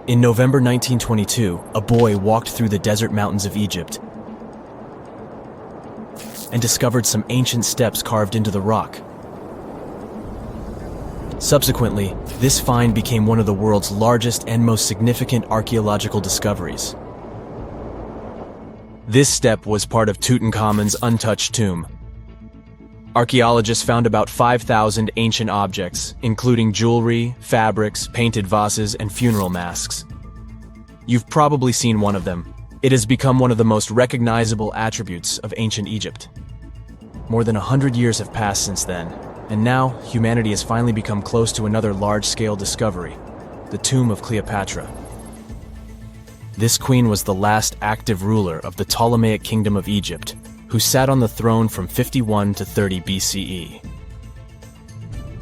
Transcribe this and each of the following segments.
In November 1922, a boy walked through the desert mountains of Egypt and discovered some ancient steps carved into the rock. Subsequently, this find became one of the world's largest and most significant archaeological discoveries. This step was part of Tutankhamun's untouched tomb. Archaeologists found about 5,000 ancient objects, including jewelry, fabrics, painted vases, and funeral masks. You've probably seen one of them. It has become one of the most recognizable attributes of ancient Egypt. More than 100 years have passed since then, and now humanity has finally become close to another large-scale discovery, the tomb of Cleopatra. This queen was the last active ruler of the Ptolemaic Kingdom of Egypt, who sat on the throne from 51 to 30 BCE.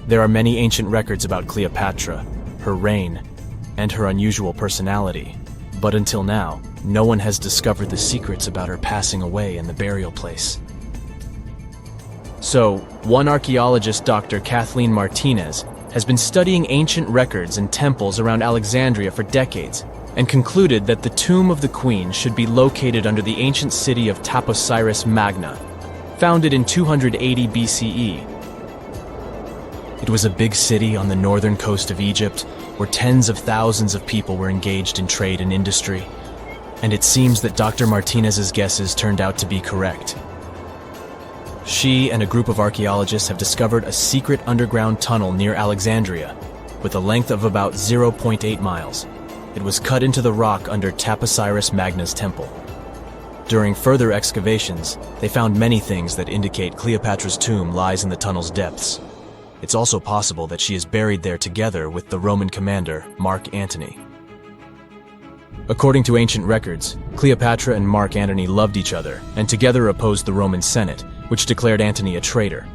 There are many ancient records about Cleopatra, her reign, and her unusual personality, but until now, no one has discovered the secrets about her passing away in the burial place. So, one archaeologist, Dr. Kathleen Martinez, has been studying ancient records and temples around Alexandria for decades, and concluded that the tomb of the queen should be located under the ancient city of Taposirus Magna, founded in 280 BCE. It was a big city on the northern coast of Egypt, where tens of thousands of people were engaged in trade and industry, and it seems that Dr. Martinez's guesses turned out to be correct. She and a group of archaeologists have discovered a secret underground tunnel near Alexandria, with a length of about 0.8 miles. It was cut into the rock under Taposirus Magna's temple. During further excavations, they found many things that indicate Cleopatra's tomb lies in the tunnel's depths. It's also possible that she is buried there together with the Roman commander, Mark Antony. According to ancient records, Cleopatra and Mark Antony loved each other and together opposed the Roman Senate, which declared Antony a traitor.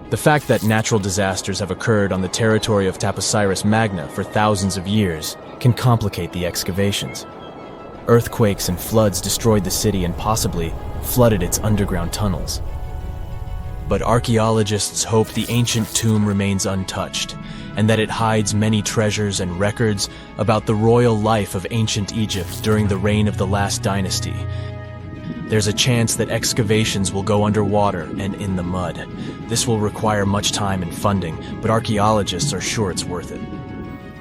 The fact that natural disasters have occurred on the territory of Taposirus Magna for thousands of years can complicate the excavations. Earthquakes and floods destroyed the city and possibly flooded its underground tunnels. But archaeologists hope the ancient tomb remains untouched, and that it hides many treasures and records about the royal life of ancient Egypt during the reign of the last dynasty. There's a chance that excavations will go underwater and in the mud. This will require much time and funding, but archaeologists are sure it's worth it.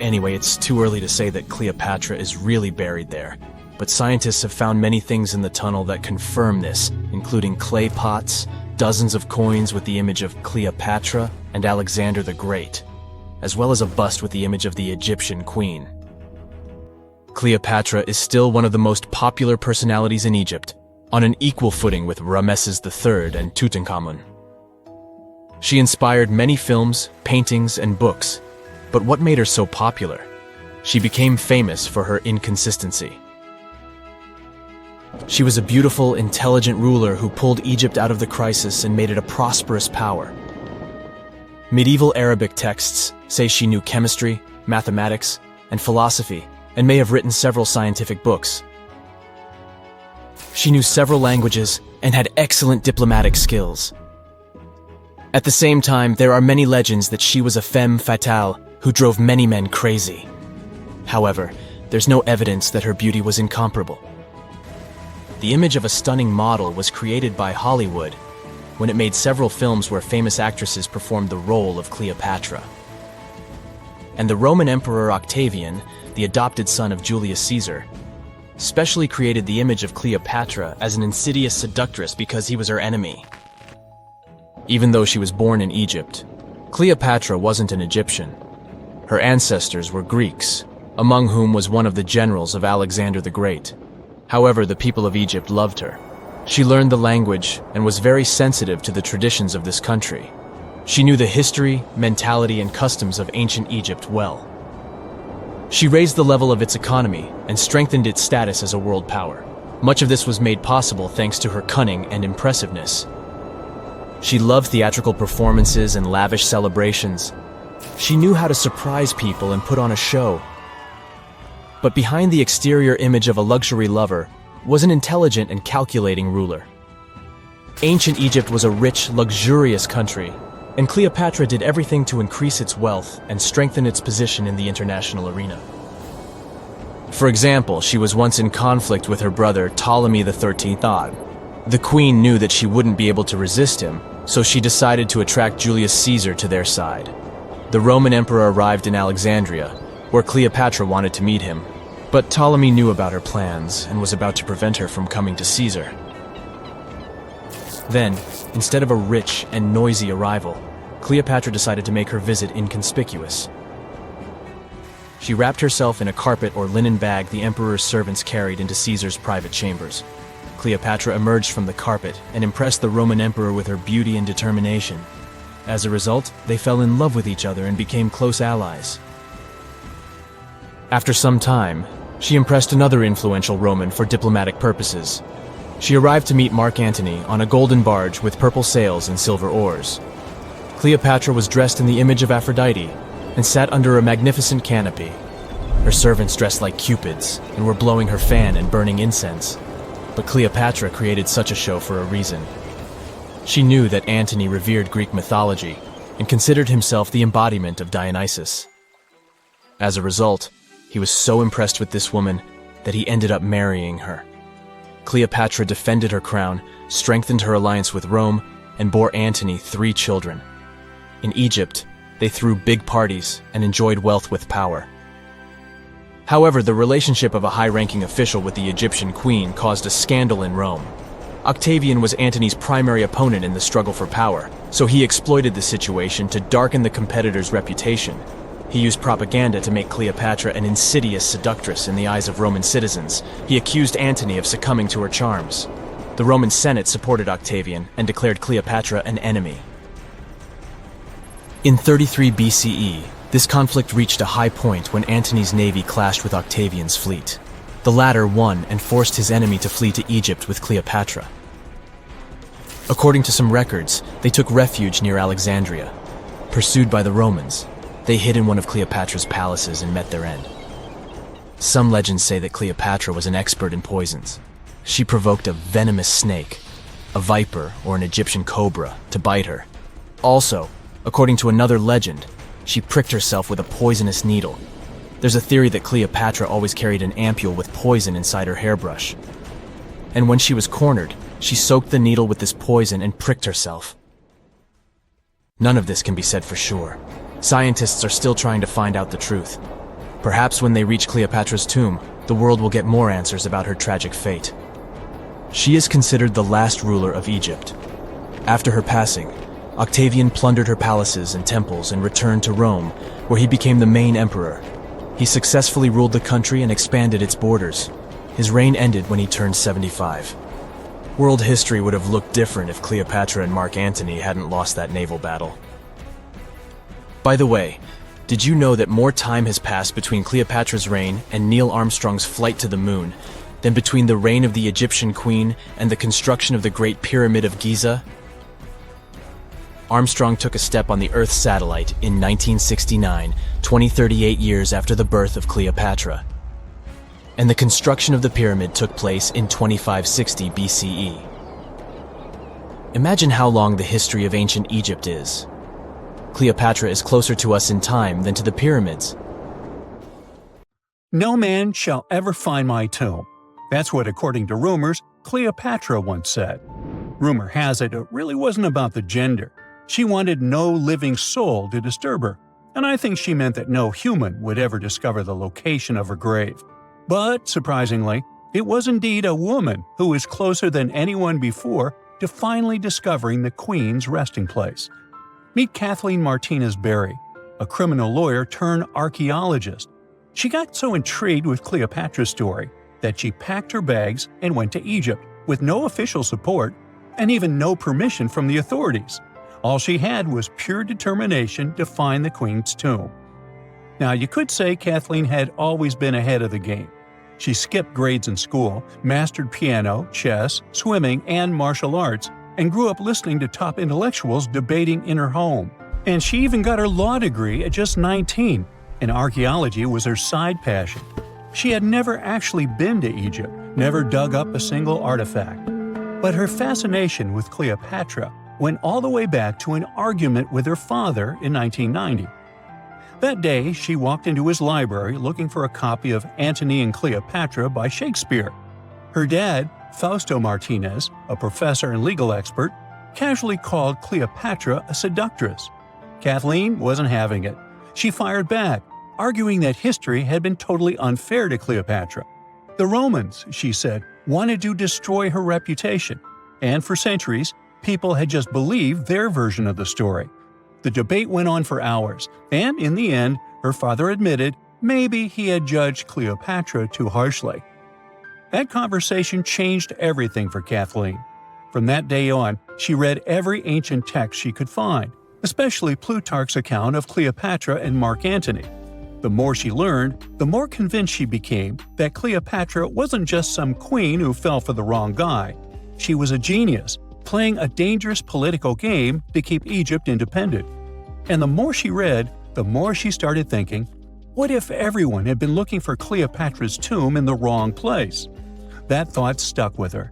Anyway, it's too early to say that Cleopatra is really buried there, but scientists have found many things in the tunnel that confirm this, including clay pots, dozens of coins with the image of Cleopatra and Alexander the Great, as well as a bust with the image of the Egyptian queen. Cleopatra is still one of the most popular personalities in Egypt, on an equal footing with Ramesses III and Tutankhamun. She inspired many films, paintings, and books, but what made her so popular? She became famous for her inconsistency. She was a beautiful, intelligent ruler who pulled Egypt out of the crisis and made it a prosperous power. Medieval Arabic texts say she knew chemistry, mathematics, and philosophy, and may have written several scientific books. She knew several languages and had excellent diplomatic skills. At the same time, there are many legends that she was a femme fatale who drove many men crazy. However, there's no evidence that her beauty was incomparable. The image of a stunning model was created by Hollywood when it made several films where famous actresses performed the role of Cleopatra. And the Roman Emperor Octavian, the adopted son of Julius Caesar, specially created the image of Cleopatra as an insidious seductress because he was her enemy. Even though she was born in Egypt, Cleopatra wasn't an Egyptian. Her ancestors were Greeks, among whom was one of the generals of Alexander the Great. However, the people of Egypt loved her. She learned the language and was very sensitive to the traditions of this country. She knew the history, mentality, and customs of ancient Egypt well. She raised the level of its economy and strengthened its status as a world power. Much of this was made possible thanks to her cunning and impressiveness. She loved theatrical performances and lavish celebrations. She knew how to surprise people and put on a show. But behind the exterior image of a luxury lover was an intelligent and calculating ruler. Ancient Egypt was a rich, luxurious country, and Cleopatra did everything to increase its wealth and strengthen its position in the international arena. For example, she was once in conflict with her brother Ptolemy XIII. The queen knew that she wouldn't be able to resist him, so she decided to attract Julius Caesar to their side. The Roman emperor arrived in Alexandria, where Cleopatra wanted to meet him, but Ptolemy knew about her plans and was about to prevent her from coming to Caesar. Then, instead of a rich and noisy arrival, Cleopatra decided to make her visit inconspicuous. She wrapped herself in a carpet or linen bag the emperor's servants carried into Caesar's private chambers. Cleopatra emerged from the carpet and impressed the Roman emperor with her beauty and determination. As a result, they fell in love with each other and became close allies. After some time, she impressed another influential Roman for diplomatic purposes. She arrived to meet Mark Antony on a golden barge with purple sails and silver oars. Cleopatra was dressed in the image of Aphrodite and sat under a magnificent canopy. Her servants dressed like cupids and were blowing her fan and burning incense. But Cleopatra created such a show for a reason. She knew that Antony revered Greek mythology and considered himself the embodiment of Dionysus. As a result, he was so impressed with this woman that he ended up marrying her. Cleopatra defended her crown, strengthened her alliance with Rome, and bore Antony 3 children. In Egypt, they threw big parties and enjoyed wealth with power. However, the relationship of a high-ranking official with the Egyptian queen caused a scandal in Rome. Octavian was Antony's primary opponent in the struggle for power, so he exploited the situation to darken the competitor's reputation. He used propaganda to make Cleopatra an insidious seductress in the eyes of Roman citizens. He accused Antony of succumbing to her charms. The Roman Senate supported Octavian and declared Cleopatra an enemy. In 33 BCE, this conflict reached a high point when Antony's navy clashed with Octavian's fleet. The latter won and forced his enemy to flee to Egypt with Cleopatra. According to some records, they took refuge near Alexandria. Pursued by the Romans, they hid in one of Cleopatra's palaces and met their end. Some legends say that Cleopatra was an expert in poisons. She provoked a venomous snake, a viper or an Egyptian cobra, to bite her. Also, according to another legend, she pricked herself with a poisonous needle. There's a theory that Cleopatra always carried an ampule with poison inside her hairbrush. And when she was cornered, she soaked the needle with this poison and pricked herself. None of this can be said for sure. Scientists are still trying to find out the truth. Perhaps when they reach Cleopatra's tomb, the world will get more answers about her tragic fate. She is considered the last ruler of Egypt. After her passing, Octavian plundered her palaces and temples and returned to Rome, where he became the main emperor. He successfully ruled the country and expanded its borders. His reign ended when he turned 75. World history would have looked different if Cleopatra and Mark Antony hadn't lost that naval battle. By the way, did you know that more time has passed between Cleopatra's reign and Neil Armstrong's flight to the moon than between the reign of the Egyptian queen and the construction of the Great Pyramid of Giza? Armstrong took a step on the Earth satellite in 1969, 38 years after the birth of Cleopatra. And the construction of the pyramid took place in 2560 BCE. Imagine how long the history of ancient Egypt is. Cleopatra is closer to us in time than to the pyramids. No man shall ever find my tomb. That's what, according to rumors, Cleopatra once said. Rumor has it really wasn't about the gender. She wanted no living soul to disturb her, and I think she meant that no human would ever discover the location of her grave. But, surprisingly, it was indeed a woman who was closer than anyone before to finally discovering the Queen's resting place. Meet Kathleen Martinez Berry, a criminal lawyer turned archaeologist. She got so intrigued with Cleopatra's story that she packed her bags and went to Egypt with no official support and even no permission from the authorities. All she had was pure determination to find the Queen's tomb. Now, you could say Kathleen had always been ahead of the game. She skipped grades in school, mastered piano, chess, swimming, and martial arts, and grew up listening to top intellectuals debating in her home. And she even got her law degree at just 19, and archaeology was her side passion. She had never actually been to Egypt, never dug up a single artifact. But her fascination with Cleopatra went all the way back to an argument with her father in 1990. That day, she walked into his library looking for a copy of Antony and Cleopatra by Shakespeare. Her dad, Fausto Martinez, a professor and legal expert, casually called Cleopatra a seductress. Kathleen wasn't having it. She fired back, arguing that history had been totally unfair to Cleopatra. The Romans, she said, wanted to destroy her reputation, and for centuries, people had just believed their version of the story. The debate went on for hours, and in the end, her father admitted maybe he had judged Cleopatra too harshly. That conversation changed everything for Kathleen. From that day on, she read every ancient text she could find, especially Plutarch's account of Cleopatra and Mark Antony. The more she learned, the more convinced she became that Cleopatra wasn't just some queen who fell for the wrong guy. She was a genius, playing a dangerous political game to keep Egypt independent. And the more she read, the more she started thinking, what if everyone had been looking for Cleopatra's tomb in the wrong place? That thought stuck with her.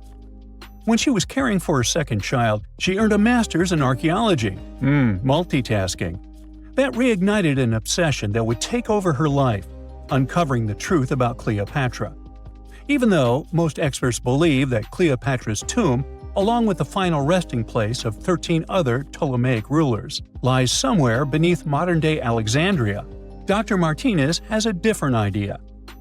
When she was caring for her second child, she earned a master's in archaeology. Multitasking. That reignited an obsession that would take over her life, uncovering the truth about Cleopatra. Even though most experts believe that Cleopatra's tomb, along with the final resting place of 13 other Ptolemaic rulers, lies somewhere beneath modern-day Alexandria, Dr. Martinez has a different idea.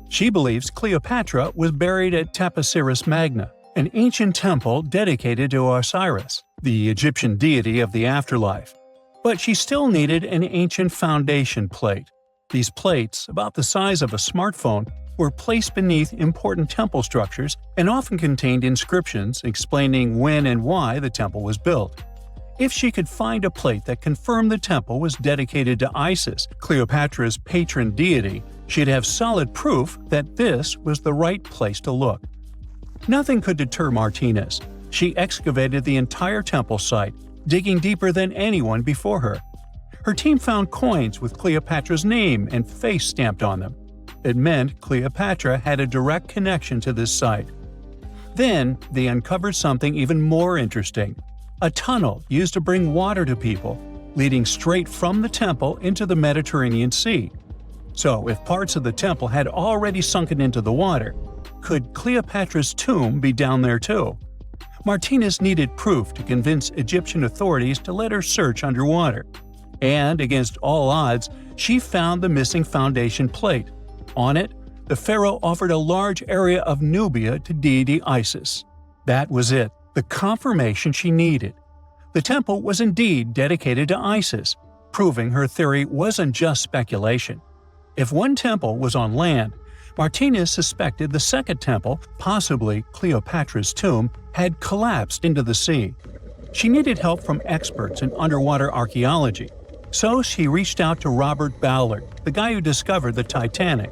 She believes Cleopatra was buried at Taposirus Magna, an ancient temple dedicated to Osiris, the Egyptian deity of the afterlife. But she still needed an ancient foundation plate. These plates, about the size of a smartphone, were placed beneath important temple structures and often contained inscriptions explaining when and why the temple was built. If she could find a plate that confirmed the temple was dedicated to Isis, Cleopatra's patron deity, she'd have solid proof that this was the right place to look. Nothing could deter Martinez. She excavated the entire temple site, digging deeper than anyone before her. Her team found coins with Cleopatra's name and face stamped on them. It meant Cleopatra had a direct connection to this site. Then, they uncovered something even more interesting. A tunnel used to bring water to people, leading straight from the temple into the Mediterranean Sea. So, if parts of the temple had already sunken into the water, could Cleopatra's tomb be down there too? Martinez needed proof to convince Egyptian authorities to let her search underwater. And, against all odds, she found the missing foundation plate. On it, the pharaoh offered a large area of Nubia to deity Isis. That was it, the confirmation she needed. The temple was indeed dedicated to Isis, proving her theory wasn't just speculation. If one temple was on land, Martinez suspected the second temple, possibly Cleopatra's tomb, had collapsed into the sea. She needed help from experts in underwater archaeology, so she reached out to Robert Ballard, the guy who discovered the Titanic.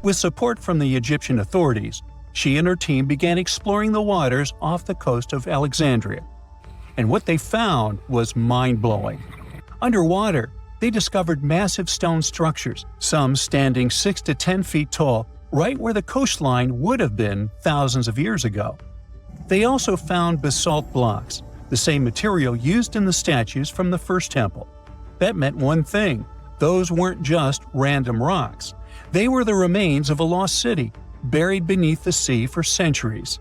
With support from the Egyptian authorities, she and her team began exploring the waters off the coast of Alexandria. And what they found was mind-blowing. Underwater, they discovered massive stone structures, some standing 6 to 10 feet tall, right where the coastline would have been thousands of years ago. They also found basalt blocks, the same material used in the statues from the first temple. That meant one thing: those weren't just random rocks. They were the remains of a lost city, buried beneath the sea for centuries.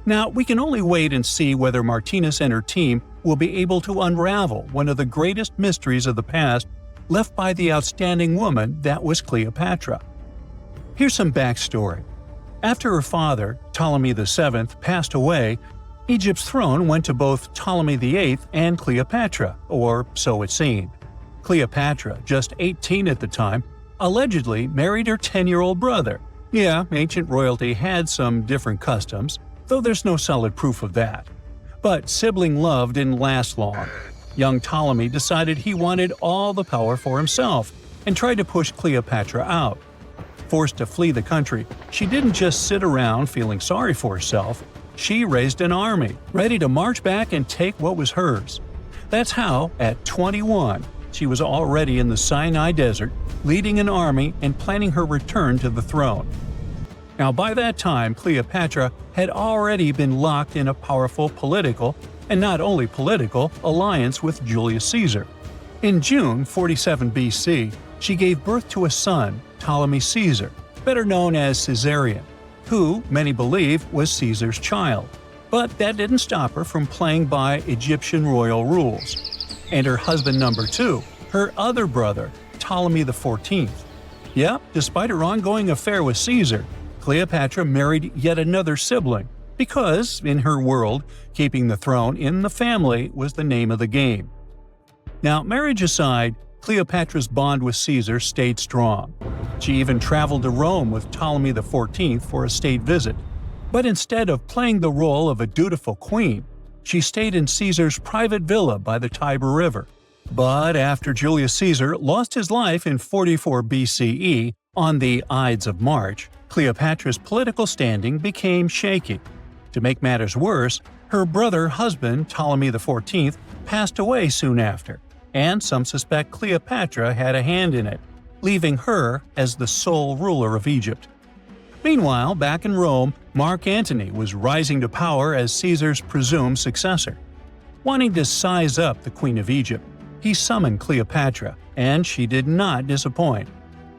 Now, we can only wait and see whether Martinez and her team will be able to unravel one of the greatest mysteries of the past left by the outstanding woman that was Cleopatra. Here's some backstory. After her father, Ptolemy VII, passed away, Egypt's throne went to both Ptolemy VIII and Cleopatra, or so it seemed. Cleopatra, just 18 at the time, allegedly married her 10-year-old brother. Yeah, ancient royalty had some different customs, though there's no solid proof of that. But sibling love didn't last long. Young Ptolemy decided he wanted all the power for himself and tried to push Cleopatra out. Forced to flee the country, she didn't just sit around feeling sorry for herself. She raised an army, ready to march back and take what was hers. That's how, at 21, she was already in the Sinai Desert, leading an army and planning her return to the throne. Now, by that time, Cleopatra had already been locked in a powerful political, and not only political, alliance with Julius Caesar. In June 47 BC, she gave birth to a son, Ptolemy Caesar, better known as Caesarion, who, many believe, was Caesar's child. But that didn't stop her from playing by Egyptian royal rules. And her husband number 2, her other brother, Ptolemy XIV. Yep, despite her ongoing affair with Caesar, Cleopatra married yet another sibling, because, in her world, keeping the throne in the family was the name of the game. Now, marriage aside, Cleopatra's bond with Caesar stayed strong. She even traveled to Rome with Ptolemy XIV for a state visit. But instead of playing the role of a dutiful queen, she stayed in Caesar's private villa by the Tiber River. But after Julius Caesar lost his life in 44 BCE on the Ides of March, Cleopatra's political standing became shaky. To make matters worse, her brother-husband Ptolemy XIV passed away soon after, and some suspect Cleopatra had a hand in it, leaving her as the sole ruler of Egypt. Meanwhile, back in Rome, Mark Antony was rising to power as Caesar's presumed successor. Wanting to size up the Queen of Egypt, he summoned Cleopatra, and she did not disappoint.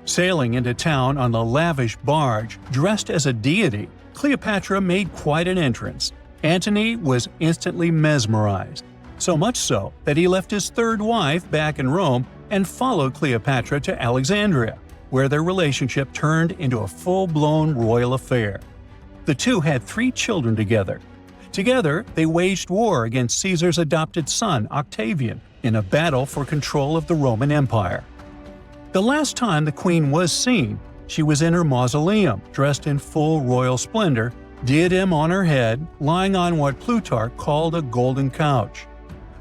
Sailing into town on the lavish barge, dressed as a deity, Cleopatra made quite an entrance. Antony was instantly mesmerized, so much so that he left his third wife back in Rome and followed Cleopatra to Alexandria, where their relationship turned into a full-blown royal affair. The two had 3 children together. Together, they waged war against Caesar's adopted son, Octavian, in a battle for control of the Roman Empire. The last time the queen was seen, she was in her mausoleum, dressed in full royal splendor, diadem on her head, lying on what Plutarch called a golden couch.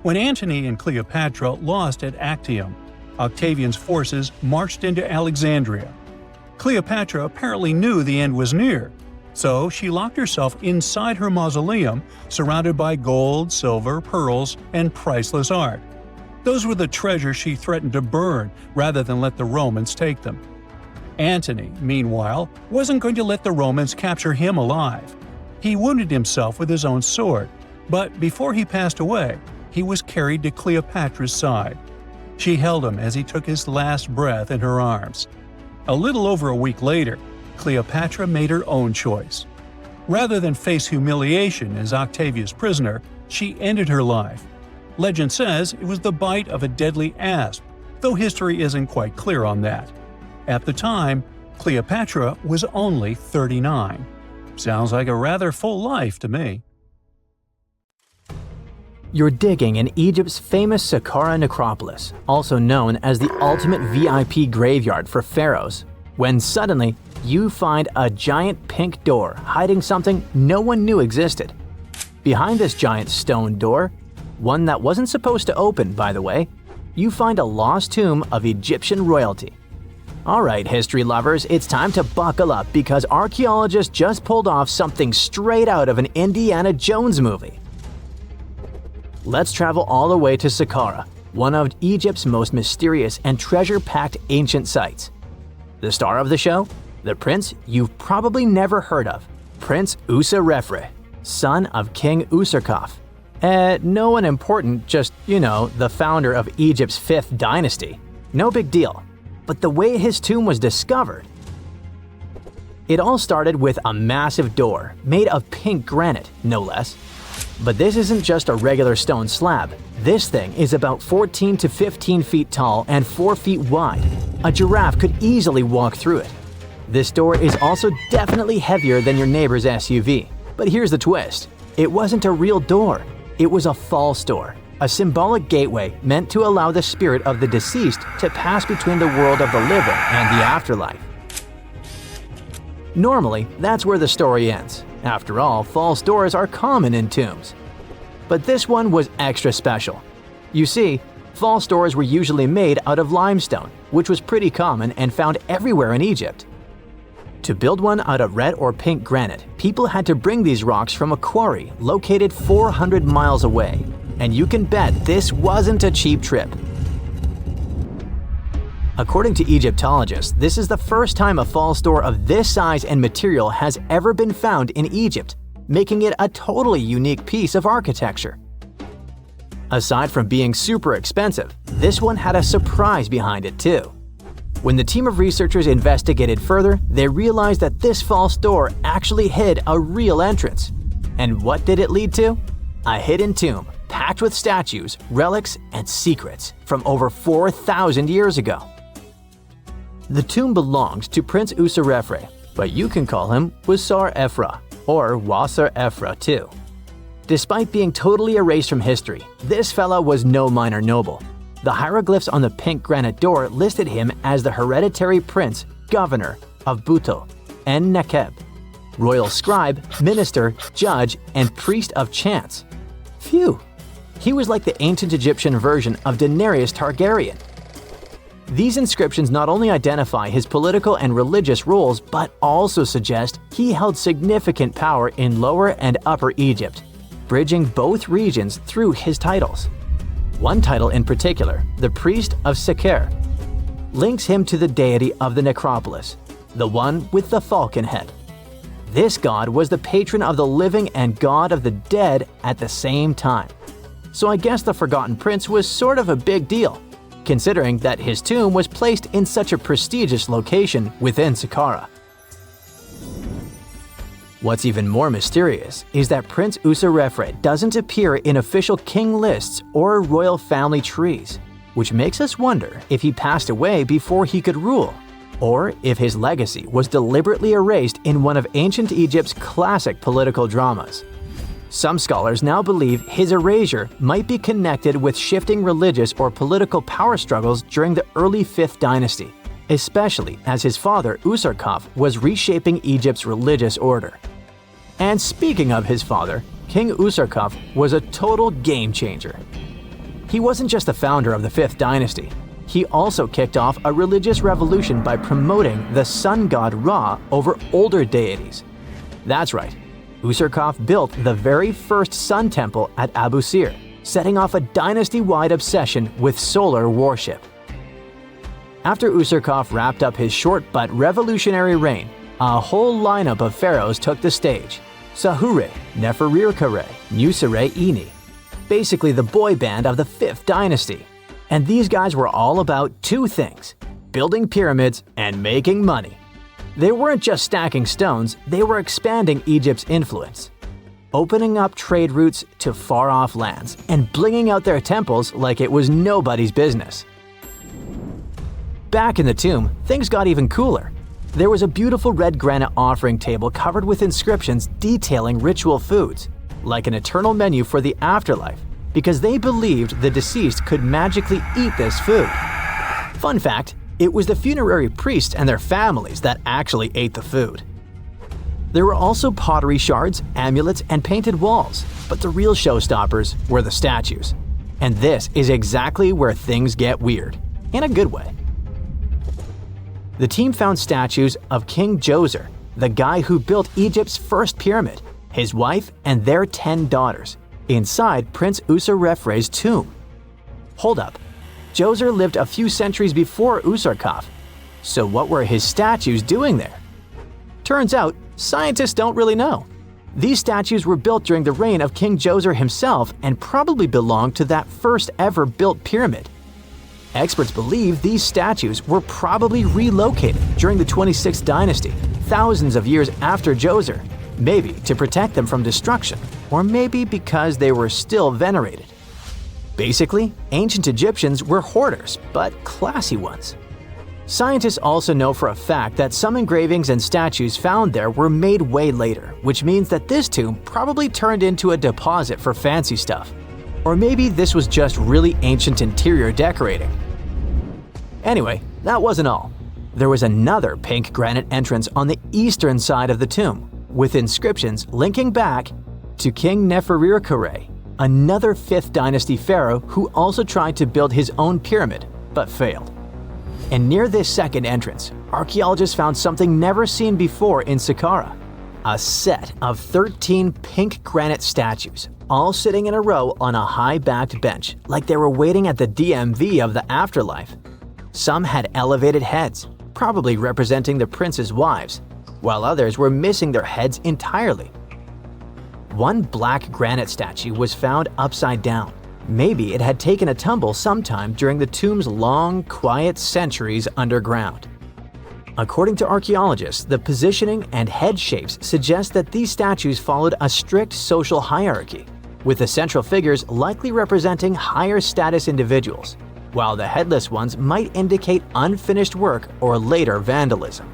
When Antony and Cleopatra lost at Actium, Octavian's forces marched into Alexandria. Cleopatra apparently knew the end was near, so she locked herself inside her mausoleum, surrounded by gold, silver, pearls, and priceless art. Those were the treasures she threatened to burn rather than let the Romans take them. Antony, meanwhile, wasn't going to let the Romans capture him alive. He wounded himself with his own sword, but before he passed away, he was carried to Cleopatra's side. She held him as he took his last breath in her arms. A little over a week later, Cleopatra made her own choice. Rather than face humiliation as Octavia's prisoner, she ended her life. Legend says it was the bite of a deadly asp, though history isn't quite clear on that. At the time, Cleopatra was only 39. Sounds like a rather full life to me. You're digging in Egypt's famous Saqqara necropolis, also known as the ultimate VIP graveyard for pharaohs, when suddenly you find a giant pink door hiding something no one knew existed. Behind this giant stone door, one that wasn't supposed to open, by the way, you find a lost tomb of Egyptian royalty. Alright, history lovers, it's time to buckle up because archaeologists just pulled off something straight out of an Indiana Jones movie. Let's travel all the way to Saqqara, one of Egypt's most mysterious and treasure-packed ancient sites. The star of the show? The prince you've probably never heard of, Prince Userefre, son of King Userkaf. No one important, just, the founder of Egypt's 5th dynasty. No big deal. But the way his tomb was discovered… It all started with a massive door, made of pink granite, no less. But this isn't just a regular stone slab. This thing is about 14 to 15 feet tall and 4 feet wide. A giraffe could easily walk through it. This door is also definitely heavier than your neighbor's SUV. But here's the twist. It wasn't a real door. It was a false door, a symbolic gateway meant to allow the spirit of the deceased to pass between the world of the living and the afterlife. Normally, that's where the story ends. After all, false doors are common in tombs. But this one was extra special. You see, false doors were usually made out of limestone, which was pretty common and found everywhere in Egypt. To build one out of red or pink granite, people had to bring these rocks from a quarry located 400 miles away. And you can bet this wasn't a cheap trip. According to Egyptologists, this is the first time a false door of this size and material has ever been found in Egypt, making it a totally unique piece of architecture. Aside from being super expensive, this one had a surprise behind it too. When the team of researchers investigated further, they realized that this false door actually hid a real entrance. And what did it lead to? A hidden tomb packed with statues, relics, and secrets from over 4,000 years ago. The tomb belonged to Prince Userefre, but you can call him Wasar Efra, or Wasar Efra too. Despite being totally erased from history, this fella was no minor noble. The hieroglyphs on the pink granite door listed him as the hereditary prince, governor of Buto, En Nekeb, royal scribe, minister, judge, and priest of chance. Phew! He was like the ancient Egyptian version of Daenerys Targaryen. These inscriptions not only identify his political and religious roles, but also suggest he held significant power in Lower and Upper Egypt, bridging both regions through his titles. One title in particular, the priest of Saqqara, links him to the deity of the necropolis, the one with the falcon head. This god was the patron of the living and god of the dead at the same time. So I guess the Forgotten Prince was sort of a big deal, considering that his tomb was placed in such a prestigious location within Saqqara. What's even more mysterious is that Prince Userefre doesn't appear in official king lists or royal family trees, which makes us wonder if he passed away before he could rule, or if his legacy was deliberately erased in one of ancient Egypt's classic political dramas. Some scholars now believe his erasure might be connected with shifting religious or political power struggles during the early 5th dynasty, especially as his father Usarkaf was reshaping Egypt's religious order. And speaking of his father, King Usarkaf was a total game changer. He wasn't just the founder of the 5th dynasty, he also kicked off a religious revolution by promoting the sun god Ra over older deities. That's right, Usarkaf built the very first sun temple at Abu Sir, setting off a dynasty-wide obsession with solar worship. After Usarkaf wrapped up his short but revolutionary reign, a whole lineup of pharaohs took the stage. Sahure, Neferirkare, Nusere Ini, basically the boy band of the 5th dynasty. And these guys were all about two things: building pyramids and making money. They weren't just stacking stones, they were expanding Egypt's influence, opening up trade routes to far-off lands and blinging out their temples like it was nobody's business. Back in the tomb, things got even cooler. There was a beautiful red granite offering table covered with inscriptions detailing ritual foods, like an eternal menu for the afterlife, because they believed the deceased could magically eat this food. Fun fact, it was the funerary priests and their families that actually ate the food. There were also pottery shards, amulets, and painted walls, but the real showstoppers were the statues. And this is exactly where things get weird, in a good way. The team found statues of King Djoser, the guy who built Egypt's first pyramid, his wife, and their 10 daughters, inside Prince Userefre's tomb. Hold up, Djoser lived a few centuries before Usarkaf, so what were his statues doing there? Turns out, scientists don't really know. These statues were built during the reign of King Djoser himself and probably belonged to that first ever built pyramid. Experts believe these statues were probably relocated during the 26th dynasty, thousands of years after Djoser, maybe to protect them from destruction, or maybe because they were still venerated. Basically, ancient Egyptians were hoarders, but classy ones. Scientists also know for a fact that some engravings and statues found there were made way later, which means that this tomb probably turned into a deposit for fancy stuff. Or maybe this was just really ancient interior decorating. Anyway, that wasn't all. There was another pink granite entrance on the eastern side of the tomb, with inscriptions linking back to King Neferirkare, another 5th dynasty pharaoh who also tried to build his own pyramid, but failed. And near this second entrance, archaeologists found something never seen before in Saqqara: a set of 13 pink granite statues, all sitting in a row on a high-backed bench, like they were waiting at the DMV of the afterlife. Some had elevated heads, probably representing the prince's wives, while others were missing their heads entirely. One black granite statue was found upside down, Maybe it had taken a tumble sometime during the tomb's long, quiet centuries underground. According to archaeologists, the positioning and head shapes suggest that these statues followed a strict social hierarchy, with the central figures likely representing higher status individuals, while the headless ones might indicate unfinished work or later vandalism.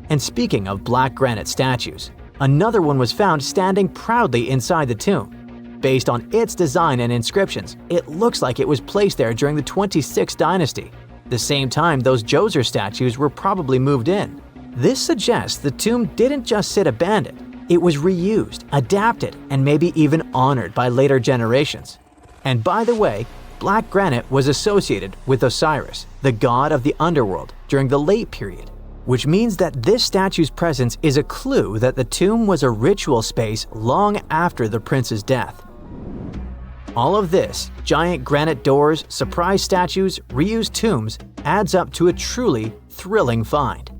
And speaking of black granite statues, another one was found standing proudly inside the tomb. Based on its design and inscriptions, it looks like it was placed there during the 26th dynasty, the same time those Djoser statues were probably moved in. This suggests the tomb didn't just sit abandoned, it was reused, adapted, and maybe even honored by later generations. And by the way, black granite was associated with Osiris, the god of the underworld, during the late period, which means that this statue's presence is a clue that the tomb was a ritual space long after the prince's death. All of this, giant granite doors, surprise statues, reused tombs, adds up to a truly thrilling find.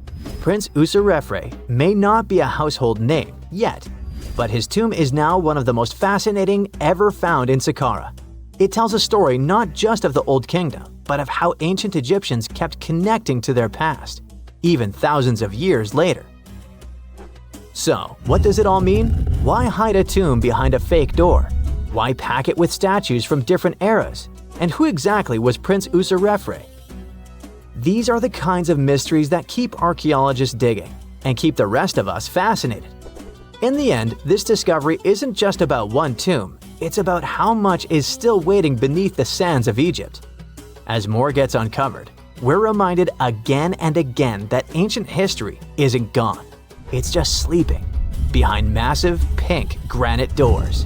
Prince Userefre may not be a household name yet, but his tomb is now one of the most fascinating ever found in Saqqara. It tells a story not just of the Old Kingdom, but of how ancient Egyptians kept connecting to their past, even thousands of years later. So, what does it all mean? Why hide a tomb behind a fake door? Why pack it with statues from different eras? And who exactly was Prince Userefre? These are the kinds of mysteries that keep archaeologists digging and keep the rest of us fascinated. In the end, this discovery isn't just about one tomb, it's about how much is still waiting beneath the sands of Egypt. As more gets uncovered, we're reminded again and again that ancient history isn't gone. It's just sleeping behind massive pink granite doors.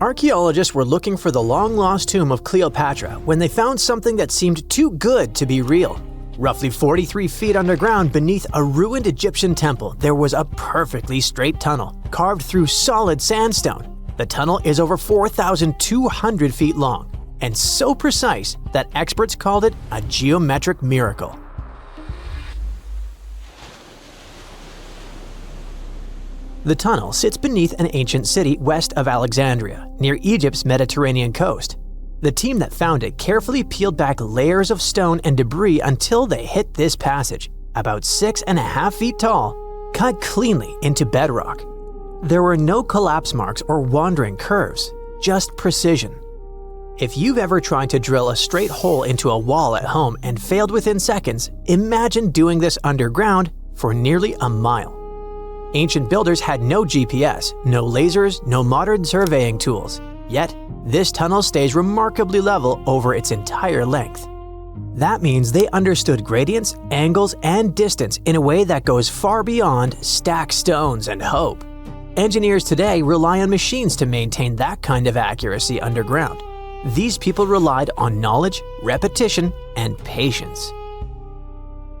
Archaeologists were looking for the long-lost tomb of Cleopatra when they found something that seemed too good to be real. Roughly 43 feet underground beneath a ruined Egyptian temple, there was a perfectly straight tunnel carved through solid sandstone. The tunnel is over 4,200 feet long and so precise that experts called it a geometric miracle. The tunnel sits beneath an ancient city west of Alexandria, near Egypt's Mediterranean coast. The team that found it carefully peeled back layers of stone and debris until they hit this passage, about 6.5 feet tall, cut cleanly into bedrock. There were no collapse marks or wandering curves, just precision. If you've ever tried to drill a straight hole into a wall at home and failed within seconds, imagine doing this underground for nearly a mile. Ancient builders had no GPS, no lasers, no modern surveying tools. Yet, this tunnel stays remarkably level over its entire length. That means they understood gradients, angles, and distance in a way that goes far beyond stack stones and hope. Engineers today rely on machines to maintain that kind of accuracy underground. These people relied on knowledge, repetition, and patience.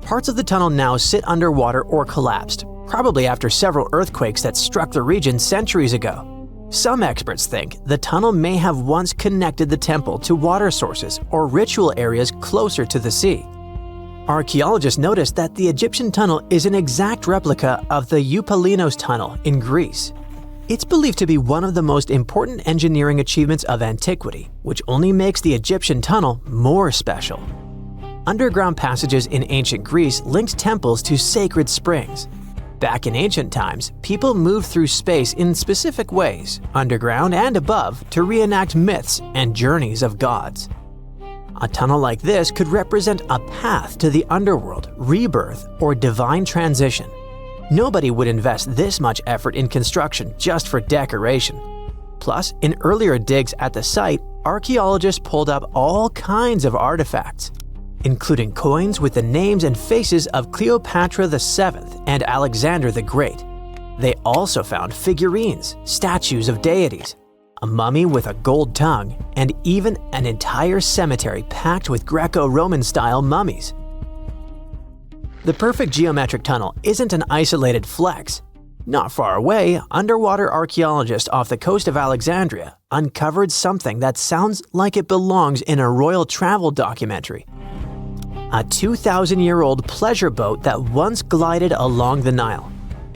Parts of the tunnel now sit underwater or collapsed, probably after several earthquakes that struck the region centuries ago. Some experts think the tunnel may have once connected the temple to water sources or ritual areas closer to the sea. Archaeologists noticed that the Egyptian tunnel is an exact replica of the Eupalinos tunnel in Greece. It's believed to be one of the most important engineering achievements of antiquity, which only makes the Egyptian tunnel more special. Underground passages in ancient Greece linked temples to sacred springs. Back in ancient times, people moved through space in specific ways, underground and above, to reenact myths and journeys of gods. A tunnel like this could represent a path to the underworld, rebirth, or divine transition. Nobody would invest this much effort in construction just for decoration. Plus, in earlier digs at the site, archaeologists pulled up all kinds of artifacts, including coins with the names and faces of Cleopatra VII and Alexander the Great. They also found figurines, statues of deities, a mummy with a gold tongue, and even an entire cemetery packed with Greco-Roman style mummies. The perfect geometric tunnel isn't an isolated flex. Not far away, underwater archaeologists off the coast of Alexandria uncovered something that sounds like it belongs in a royal travel documentary. A 2,000-year-old pleasure boat that once glided along the Nile.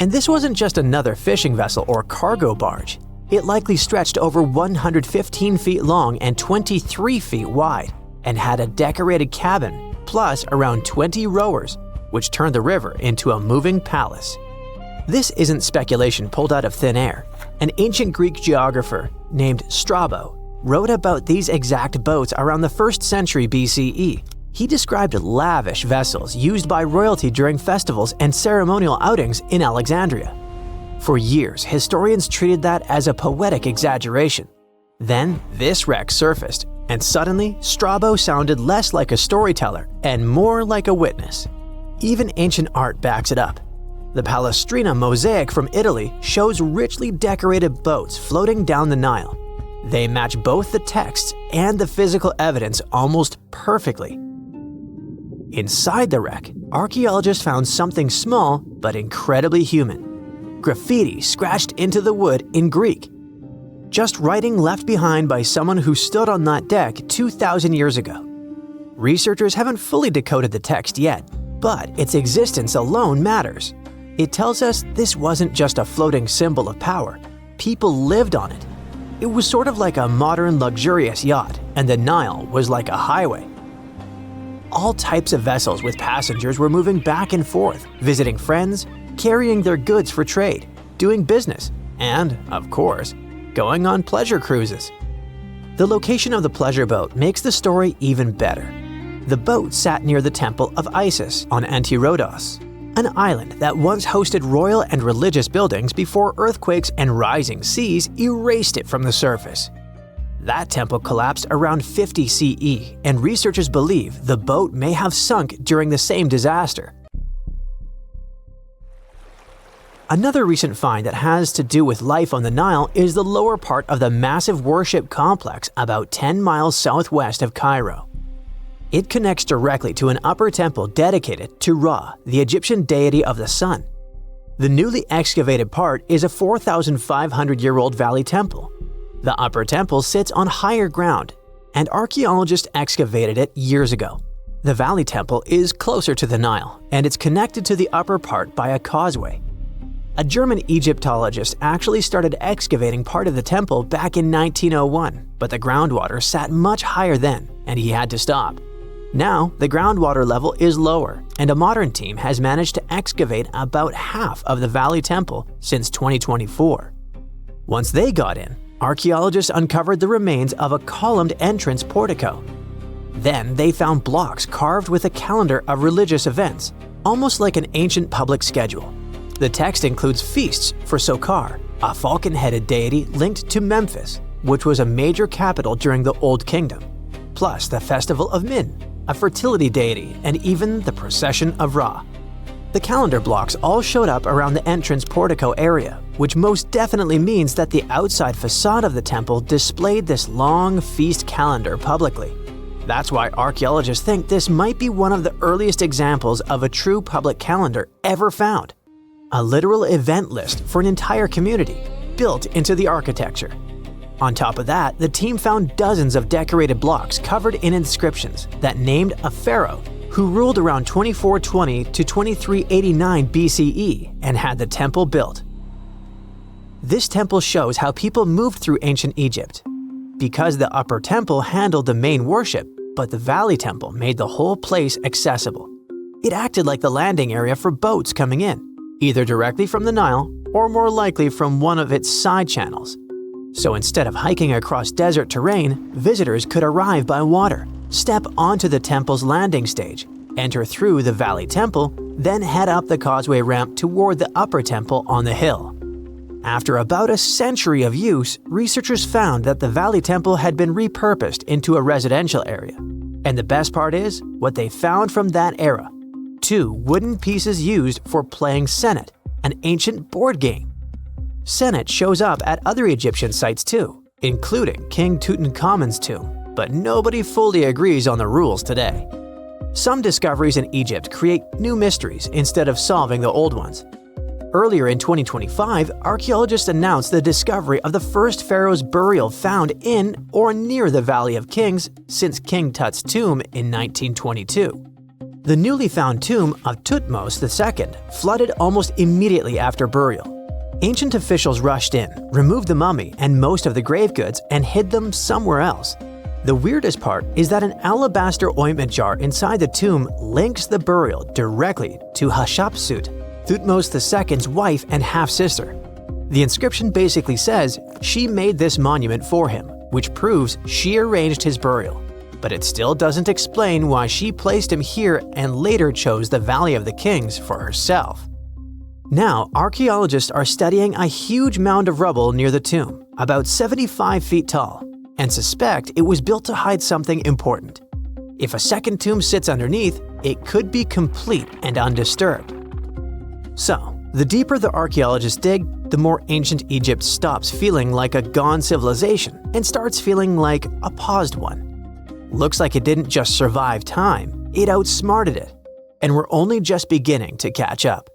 And this wasn't just another fishing vessel or cargo barge. It likely stretched over 115 feet long and 23 feet wide, and had a decorated cabin, plus around 20 rowers, which turned the river into a moving palace. This isn't speculation pulled out of thin air. An ancient Greek geographer named Strabo wrote about these exact boats around the 1st century BCE. He described lavish vessels used by royalty during festivals and ceremonial outings in Alexandria. For years, historians treated that as a poetic exaggeration. Then, this wreck surfaced, and suddenly, Strabo sounded less like a storyteller and more like a witness. Even ancient art backs it up. The Palestrina mosaic from Italy shows richly decorated boats floating down the Nile. They match both the texts and the physical evidence almost perfectly. Inside the wreck, archaeologists found something small but incredibly human. Graffiti scratched into the wood in Greek. Just writing left behind by someone who stood on that deck 2,000 years ago. Researchers haven't fully decoded the text yet, but its existence alone matters. It tells us this wasn't just a floating symbol of power. People lived on it. It was sort of like a modern luxurious yacht, and the Nile was like a highway. All types of vessels with passengers were moving back and forth, visiting friends, carrying their goods for trade, doing business, and, of course, going on pleasure cruises. The location of the pleasure boat makes the story even better. The boat sat near the temple of Isis on Antirodos, an island that once hosted royal and religious buildings before earthquakes and rising seas erased it from the surface. That temple collapsed around 50 CE, and researchers believe the boat may have sunk during the same disaster. Another recent find that has to do with life on the Nile is the lower part of the massive worship complex about 10 miles southwest of Cairo. It connects directly to an upper temple dedicated to Ra, the Egyptian deity of the sun. The newly excavated part is a 4,500-year-old valley temple. The upper temple sits on higher ground, and archaeologists excavated it years ago. The valley temple is closer to the Nile, and it's connected to the upper part by a causeway. A German Egyptologist actually started excavating part of the temple back in 1901, but the groundwater sat much higher then, and he had to stop. Now, the groundwater level is lower, and a modern team has managed to excavate about half of the Valley Temple since 2024. Once they got in, archaeologists uncovered the remains of a columned entrance portico. Then they found blocks carved with a calendar of religious events, almost like an ancient public schedule. The text includes feasts for Saqqara, a falcon-headed deity linked to Memphis, which was a major capital during the Old Kingdom, plus the festival of Min, a fertility deity, and even the procession of Ra. The calendar blocks all showed up around the entrance portico area, which most definitely means that the outside facade of the temple displayed this long feast calendar publicly. That's why archaeologists think this might be one of the earliest examples of a true public calendar ever found. A literal event list for an entire community, built into the architecture. On top of that, the team found dozens of decorated blocks covered in inscriptions that named a pharaoh who ruled around 2420 to 2389 BCE and had the temple built. This temple shows how people moved through ancient Egypt. Because the upper temple handled the main worship, but the valley temple made the whole place accessible. It acted like the landing area for boats coming in, either directly from the Nile or more likely from one of its side channels. So instead of hiking across desert terrain, visitors could arrive by water, step onto the temple's landing stage, enter through the Valley Temple, then head up the causeway ramp toward the upper temple on the hill. After about a century of use, researchers found that the Valley Temple had been repurposed into a residential area. And the best part is, what they found from that era: 2 wooden pieces used for playing Senet, an ancient board game. Senet shows up at other Egyptian sites too, including King Tutankhamun's tomb, but nobody fully agrees on the rules today. Some discoveries in Egypt create new mysteries instead of solving the old ones. Earlier in 2025, archaeologists announced the discovery of the first pharaoh's burial found in or near the Valley of Kings since King Tut's tomb in 1922. The newly found tomb of Thutmose II flooded almost immediately after burial. Ancient officials rushed in, removed the mummy and most of the grave goods, and hid them somewhere else. The weirdest part is that an alabaster ointment jar inside the tomb links the burial directly to Hatshepsut, Thutmose II's wife and half-sister. The inscription basically says she made this monument for him, which proves she arranged his burial. But it still doesn't explain why she placed him here and later chose the Valley of the Kings for herself. Now, archaeologists are studying a huge mound of rubble near the tomb, about 75 feet tall, and suspect it was built to hide something important. If a second tomb sits underneath, it could be complete and undisturbed. So, the deeper the archaeologists dig, the more ancient Egypt stops feeling like a gone civilization and starts feeling like a paused one. Looks like it didn't just survive time, it outsmarted it. And we're only just beginning to catch up.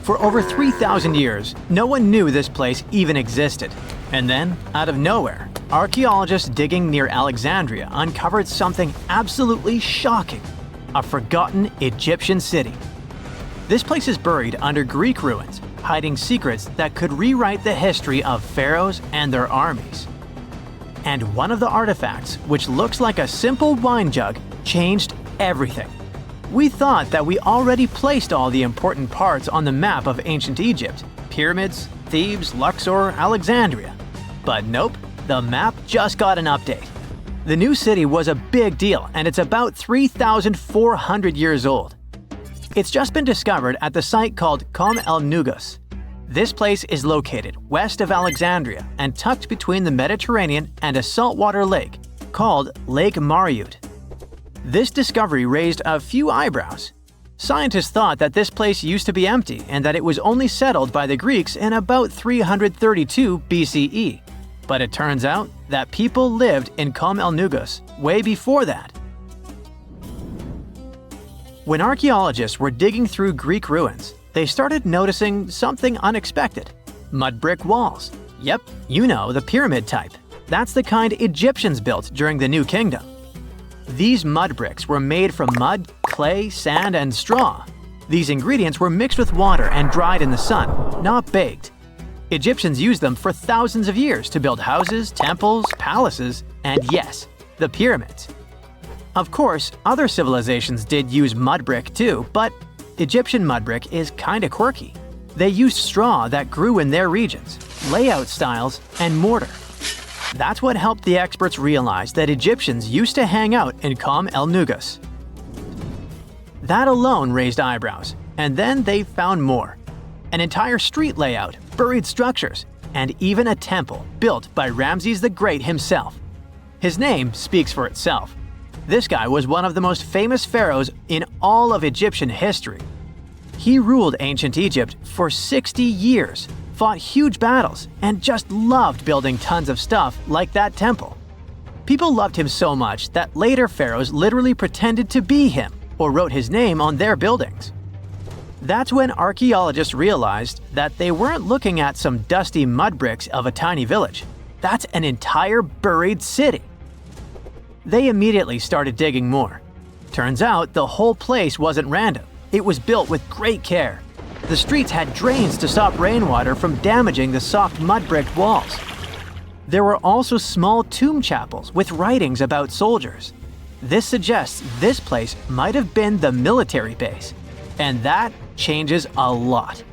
For over 3,000 years, no one knew this place even existed. And then, out of nowhere, archaeologists digging near Alexandria uncovered something absolutely shocking: a forgotten Egyptian city. This place is buried under Greek ruins, hiding secrets that could rewrite the history of pharaohs and their armies. And one of the artifacts, which looks like a simple wine jug, changed everything. We thought that we already placed all the important parts on the map of ancient Egypt: pyramids, Thebes, Luxor, Alexandria. But nope, the map just got an update. The new city was a big deal, and it's about 3,400 years old. It's just been discovered at the site called Kom el Nugus. This place is located west of Alexandria and tucked between the Mediterranean and a saltwater lake called Lake Mariut. This discovery raised a few eyebrows. Scientists thought that this place used to be empty and that it was only settled by the Greeks in about 332 BCE. But it turns out that people lived in Kom el Nugus way before that. When archaeologists were digging through Greek ruins, they started noticing something unexpected: mud brick walls. Yep, you know, the pyramid type. That's the kind Egyptians built during the New Kingdom. These mud bricks were made from mud, clay, sand, and straw. These ingredients were mixed with water and dried in the sun, not baked. Egyptians used them for thousands of years to build houses, temples, palaces, and yes, the pyramids. Of course, other civilizations did use mud brick too, but Egyptian mud brick is kinda quirky. They used straw that grew in their regions, layout styles, and mortar. That's what helped the experts realize that Egyptians used to hang out in Kom el Nugus. That alone raised eyebrows, and then they found more: an entire street layout, buried structures, and even a temple built by Ramses the Great himself. His name speaks for itself. This guy was one of the most famous pharaohs in all of Egyptian history. He ruled ancient Egypt for 60 years, fought huge battles, and just loved building tons of stuff like that temple. People loved him so much that later pharaohs literally pretended to be him or wrote his name on their buildings. That's when archaeologists realized that they weren't looking at some dusty mud bricks of a tiny village. That's an entire buried city. They immediately started digging more. Turns out the whole place wasn't random. It was built with great care. The streets had drains to stop rainwater from damaging the soft mud-brick walls. There were also small tomb chapels with writings about soldiers. This suggests this place might have been the military base, and that changes a lot.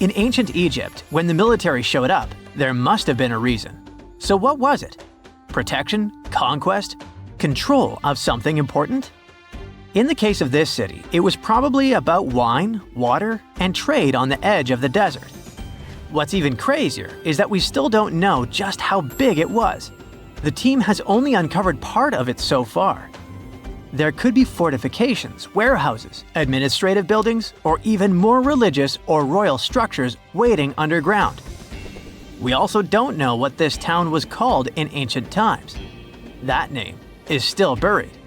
In ancient Egypt, when the military showed up, there must have been a reason. So what was it? Protection? Conquest? Control of something important? In the case of this city, it was probably about wine, water, and trade on the edge of the desert. What's even crazier is that we still don't know just how big it was. The team has only uncovered part of it so far. There could be fortifications, warehouses, administrative buildings, or even more religious or royal structures waiting underground. We also don't know what this town was called in ancient times. That name is still buried.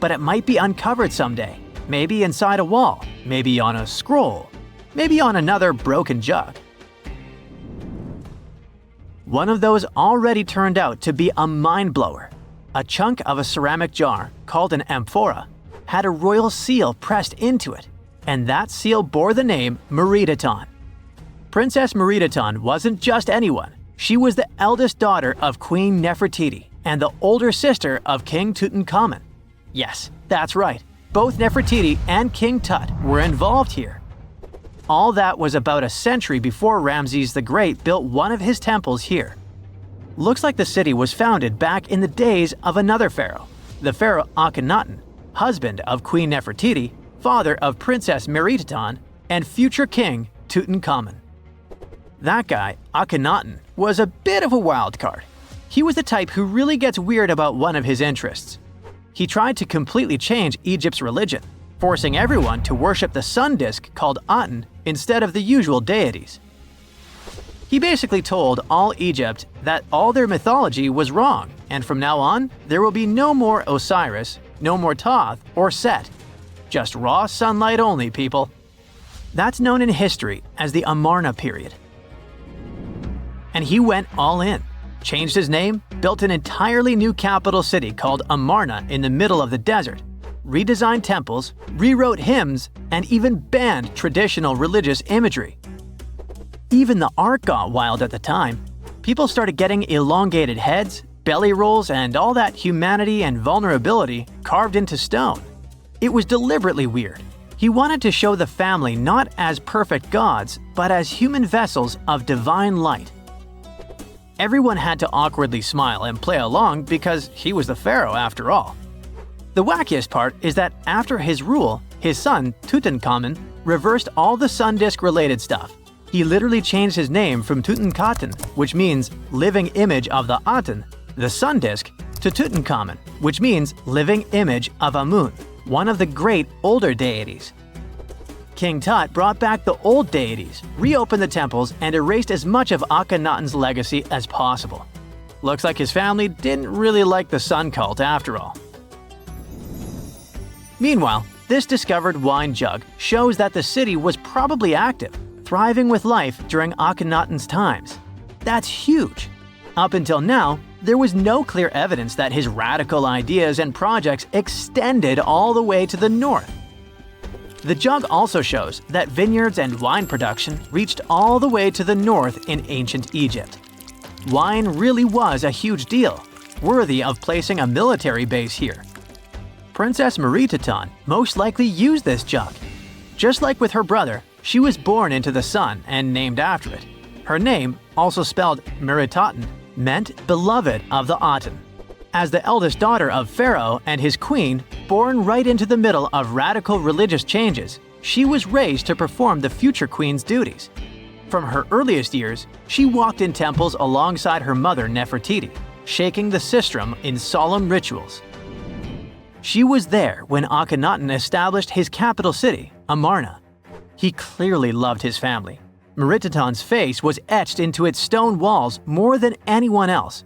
But it might be uncovered someday, maybe inside a wall, maybe on a scroll, maybe on another broken jug. One of those already turned out to be a mind blower. a chunk of a ceramic jar, called an amphora, had a royal seal pressed into it, and that seal bore the name Rewritten. Princess Rewritten wasn't just anyone. She was the eldest daughter of Queen Nefertiti and the older sister of King Tutankhamun. Yes, that's right. Both Nefertiti and King Tut were involved here. All that was about a century before Ramses the Great built one of his temples here. Looks like the city was founded back in the days of another pharaoh, the pharaoh Akhenaten, husband of Queen Nefertiti, father of Princess Rewritten, and future king Tutankhamun. That guy, Akhenaten, was a bit of a wild card. He was the type who really gets weird about one of his interests. He tried to completely change Egypt's religion, forcing everyone to worship the sun disk called Aten instead of the usual deities. He basically told all Egypt that all their mythology was wrong, and from now on, there will be no more Osiris, no more Thoth or Set. Just raw sunlight only, people. That's known in history as the Amarna period. And he went all in, changed his name, built an entirely new capital city called Amarna in the middle of the desert, redesigned temples, rewrote hymns, and even banned traditional religious imagery. Even the art got wild at the time. People started getting elongated heads, belly rolls, and all that humanity and vulnerability carved into stone. It was deliberately weird. He wanted to show the family not as perfect gods, but as human vessels of divine light. Everyone had to awkwardly smile and play along because he was the pharaoh after all. The wackiest part is that after his rule, his son, Tutankhamun, reversed all the sun disk-related stuff. He literally changed his name from Tutankhaten, which means living image of the Aten, the sun disk, to Tutankhamun, which means living image of Amun, one of the great older deities. King Tut brought back the old deities, reopened the temples, and erased as much of Akhenaten's legacy as possible. Looks like his family didn't really like the sun cult after all. Meanwhile, this discovered wine jug shows that the city was probably active, thriving with life during Akhenaten's times. That's huge. Up until now, there was no clear evidence that his radical ideas and projects extended all the way to the north. The jug also shows that vineyards and wine production reached all the way to the north in ancient Egypt. Wine really was a huge deal, worthy of placing a military base here. Princess Rewritten most likely used this jug. Just like with her brother, she was born into the sun and named after it. Her name, also spelled Meritaten, meant beloved of the Aten. As the eldest daughter of Pharaoh and his queen, born right into the middle of radical religious changes, she was raised to perform the future queen's duties. From her earliest years, she walked in temples alongside her mother Nefertiti, shaking the sistrum in solemn rituals. She was there when Akhenaten established his capital city, Amarna. He clearly loved his family. Merititen's face was etched into its stone walls more than anyone else.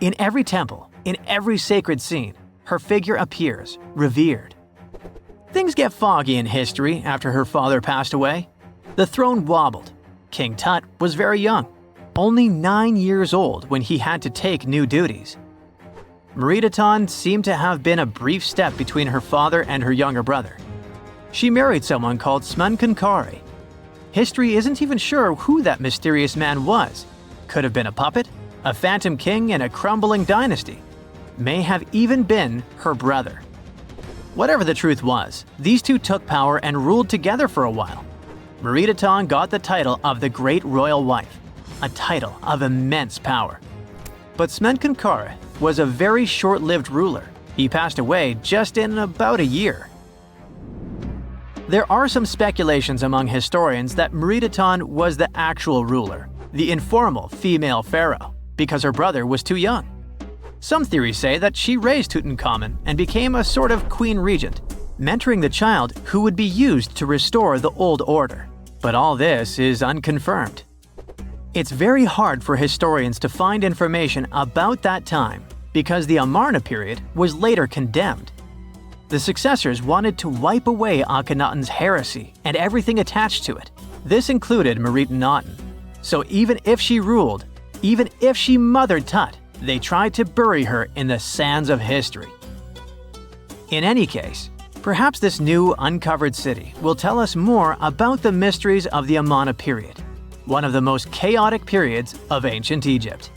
In every temple, in every sacred scene, her figure appears, revered. Things get foggy in history after her father passed away. The throne wobbled. King Tut was very young, only 9 years old when he had to take new duties. Rewritten seemed to have been a brief step between her father and her younger brother. She married someone called Smenkhkare. History isn't even sure who that mysterious man was. Could have been a puppet, a phantom king in a crumbling dynasty. May have even been her brother. Whatever the truth was, these two took power and ruled together for a while. Rewritten got the title of the Great Royal Wife, a title of immense power. But Smenkhkare was a very short-lived ruler. He passed away just in about a year. There are some speculations among historians that Rewritten was the actual ruler, the informal female pharaoh, because her brother was too young. Some theories say that she raised Tutankhamun and became a sort of queen regent, mentoring the child who would be used to restore the old order. But all this is unconfirmed. It's very hard for historians to find information about that time because the Amarna period was later condemned. The successors wanted to wipe away Akhenaten's heresy and everything attached to it. This included Rewritten. So even if she ruled, even if she mothered Tut, they tried to bury her in the sands of history. In any case, perhaps this new uncovered city will tell us more about the mysteries of the Amarna period, one of the most chaotic periods of ancient Egypt.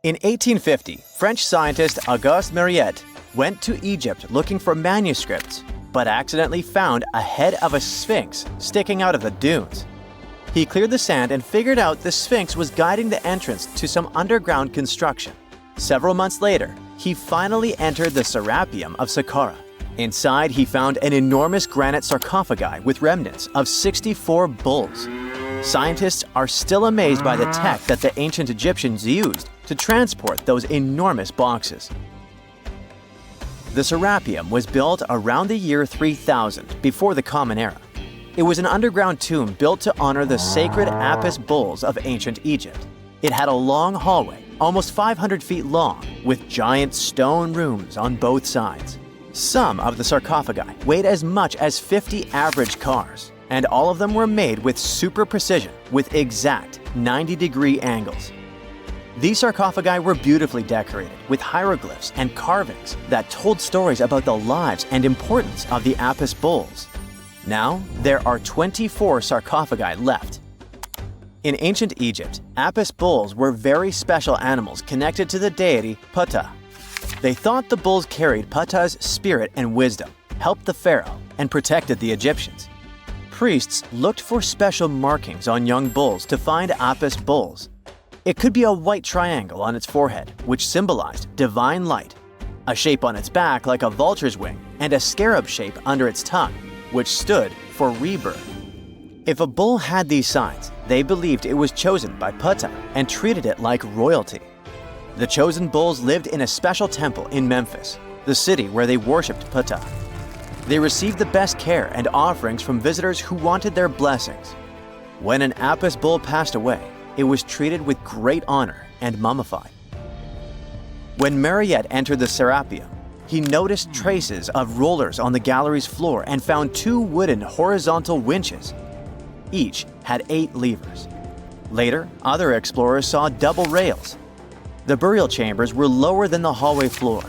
In 1850, French scientist Auguste Mariette went to Egypt looking for manuscripts, but accidentally found a head of a sphinx sticking out of the dunes. He cleared the sand and figured out the Sphinx was guiding the entrance to some underground construction. Several months later, he finally entered the Serapeum of Saqqara. Inside, he found an enormous granite sarcophagi with remnants of 64 bulls. Scientists are still amazed by the tech that the ancient Egyptians used to transport those enormous boxes. The Serapeum was built around the year 3000 before the Common Era. It was an underground tomb built to honor the sacred Apis bulls of ancient Egypt. It had a long hallway, almost 500 feet long, with giant stone rooms on both sides. Some of the sarcophagi weighed as much as 50 average cars, and all of them were made with super precision, with exact 90-degree angles. These sarcophagi were beautifully decorated with hieroglyphs and carvings that told stories about the lives and importance of the Apis bulls. Now, there are 24 sarcophagi left. In ancient Egypt, Apis bulls were very special animals connected to the deity Ptah. They thought the bulls carried Ptah's spirit and wisdom, helped the pharaoh, and protected the Egyptians. Priests looked for special markings on young bulls to find Apis bulls. It could be a white triangle on its forehead, which symbolized divine light, a shape on its back like a vulture's wing, and a scarab shape under its tongue, which stood for rebirth. If a bull had these signs, they believed it was chosen by Ptah and treated it like royalty. The chosen bulls lived in a special temple in Memphis, the city where they worshipped Ptah. They received the best care and offerings from visitors who wanted their blessings. When an Apis bull passed away, it was treated with great honor and mummified. When Mariette entered the Serapeum, he noticed traces of rollers on the gallery's floor and found 2 wooden horizontal winches. Each had 8 levers. Later, other explorers saw double rails. The burial chambers were lower than the hallway floor.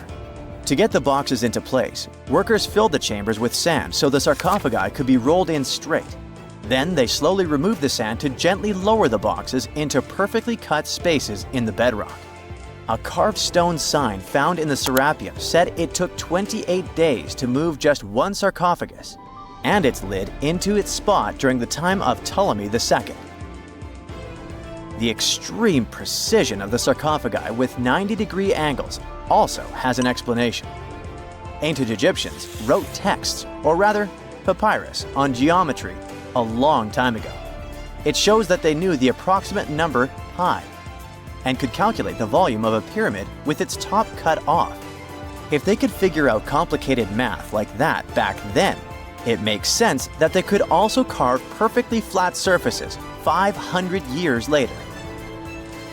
To get the boxes into place, workers filled the chambers with sand so the sarcophagi could be rolled in straight. Then they slowly removed the sand to gently lower the boxes into perfectly cut spaces in the bedrock. A carved stone sign found in the Serapeum said it took 28 days to move just one sarcophagus and its lid into its spot during the time of Ptolemy II. The extreme precision of the sarcophagi with 90-degree angles also has an explanation. Ancient Egyptians wrote texts, or rather, papyrus, on geometry a long time ago. It shows that they knew the approximate number pi and could calculate the volume of a pyramid with its top cut off. If they could figure out complicated math like that back then, it makes sense that they could also carve perfectly flat surfaces 500 years later.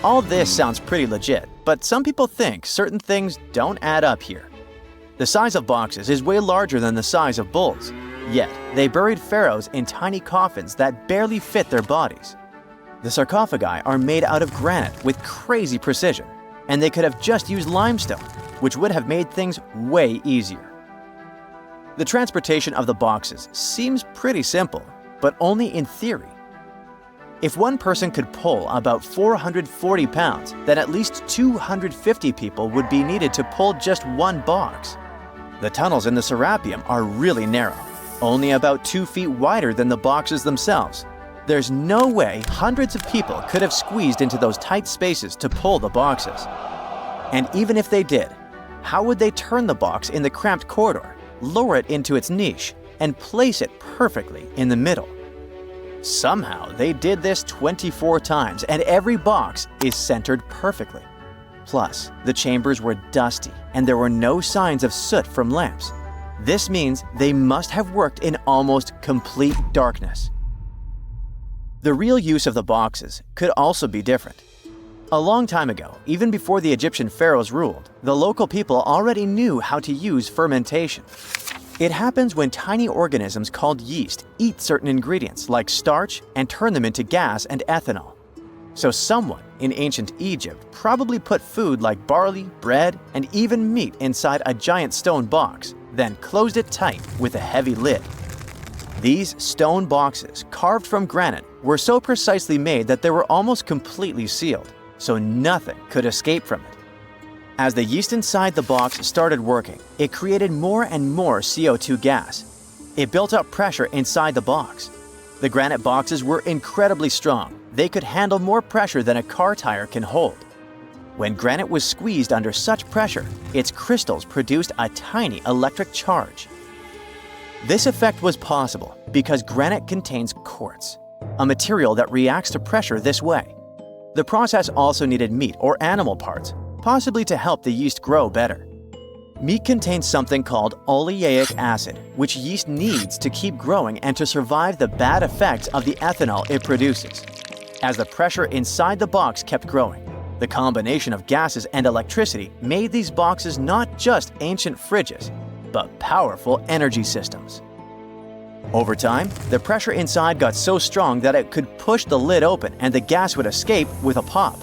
All this sounds pretty legit, but some people think certain things don't add up here. The size of boxes is way larger than the size of bulls, yet they buried pharaohs in tiny coffins that barely fit their bodies. The sarcophagi are made out of granite with crazy precision, and they could have just used limestone, which would have made things way easier. The transportation of the boxes seems pretty simple, but only in theory. If one person could pull about 440 pounds, then at least 250 people would be needed to pull just one box. The tunnels in the Serapeum are really narrow, only about 2 feet wider than the boxes themselves. There's no way hundreds of people could have squeezed into those tight spaces to pull the boxes. And even if they did, how would they turn the box in the cramped corridor, lower it into its niche, and place it perfectly in the middle? Somehow, they did this 24 times, and every box is centered perfectly. Plus, the chambers were dusty, and there were no signs of soot from lamps. This means they must have worked in almost complete darkness. The real use of the boxes could also be different. A long time ago, even before the Egyptian pharaohs ruled, the local people already knew how to use fermentation. It happens when tiny organisms called yeast eat certain ingredients like starch and turn them into gas and ethanol. So someone in ancient Egypt probably put food like barley, bread, and even meat inside a giant stone box, then closed it tight with a heavy lid. These stone boxes, carved from granite, were so precisely made that they were almost completely sealed, so nothing could escape from it. As the yeast inside the box started working, it created more and more CO2 gas. It built up pressure inside the box. The granite boxes were incredibly strong. They could handle more pressure than a car tire can hold. When granite was squeezed under such pressure, its crystals produced a tiny electric charge. This effect was possible because granite contains quartz, a material that reacts to pressure this way. The process also needed meat or animal parts, possibly to help the yeast grow better. Meat contains something called oleic acid, which yeast needs to keep growing and to survive the bad effects of the ethanol it produces. As the pressure inside the box kept growing, the combination of gases and electricity made these boxes not just ancient fridges, but powerful energy systems. Over time, the pressure inside got so strong that it could push the lid open and the gas would escape with a pop.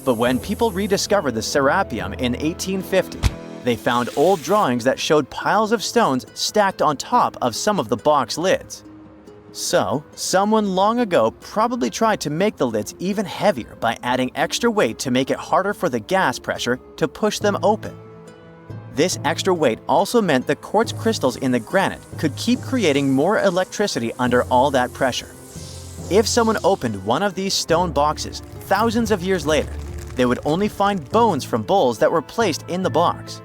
But when people rediscovered the Serapeum in 1850, they found old drawings that showed piles of stones stacked on top of some of the box lids. So, someone long ago probably tried to make the lids even heavier by adding extra weight to make it harder for the gas pressure to push them open. This extra weight also meant the quartz crystals in the granite could keep creating more electricity under all that pressure. If someone opened one of these stone boxes thousands of years later, they would only find bones from bowls that were placed in the box.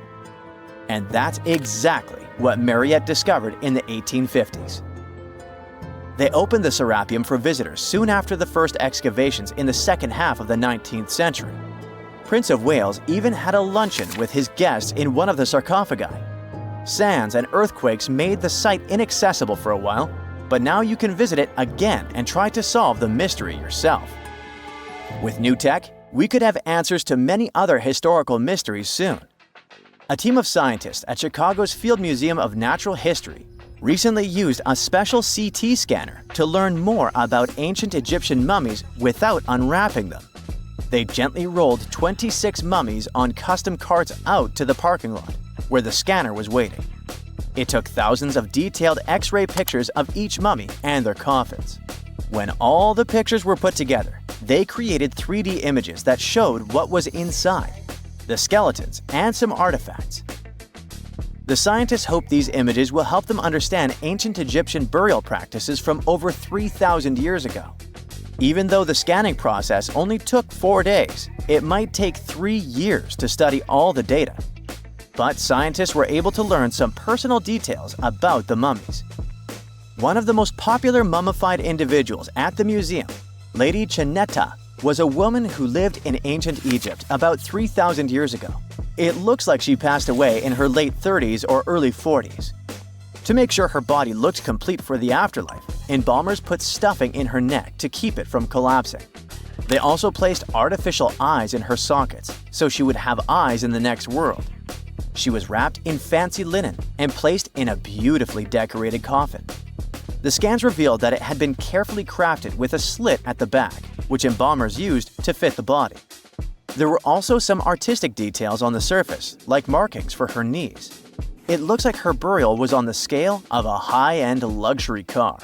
And that's exactly what Mariette discovered in the 1850s. They opened the Serapeum for visitors soon after the first excavations in the second half of the 19th century. Prince of Wales even had a luncheon with his guests in one of the sarcophagi. Sands and earthquakes made the site inaccessible for a while, but now you can visit it again and try to solve the mystery yourself. With new tech, we could have answers to many other historical mysteries soon. A team of scientists at Chicago's Field Museum of Natural History recently used a special CT scanner to learn more about ancient Egyptian mummies without unwrapping them. They gently rolled 26 mummies on custom carts out to the parking lot, where the scanner was waiting. It took thousands of detailed X-ray pictures of each mummy and their coffins. When all the pictures were put together, they created 3D images that showed what was inside, the skeletons, and some artifacts. The scientists hope these images will help them understand ancient Egyptian burial practices from over 3,000 years ago. Even though the scanning process only took 4 days, it might take 3 years to study all the data. But scientists were able to learn some personal details about the mummies. One of the most popular mummified individuals at the museum, Lady Cheneta, was a woman who lived in ancient Egypt about 3,000 years ago. It looks like she passed away in her late 30s or early 40s. To make sure her body looked complete for the afterlife, embalmers put stuffing in her neck to keep it from collapsing. They also placed artificial eyes in her sockets, so she would have eyes in the next world. She was wrapped in fancy linen and placed in a beautifully decorated coffin. The scans revealed that it had been carefully crafted with a slit at the back, which embalmers used to fit the body. There were also some artistic details on the surface, like markings for her knees. It looks like her burial was on the scale of a high-end luxury car.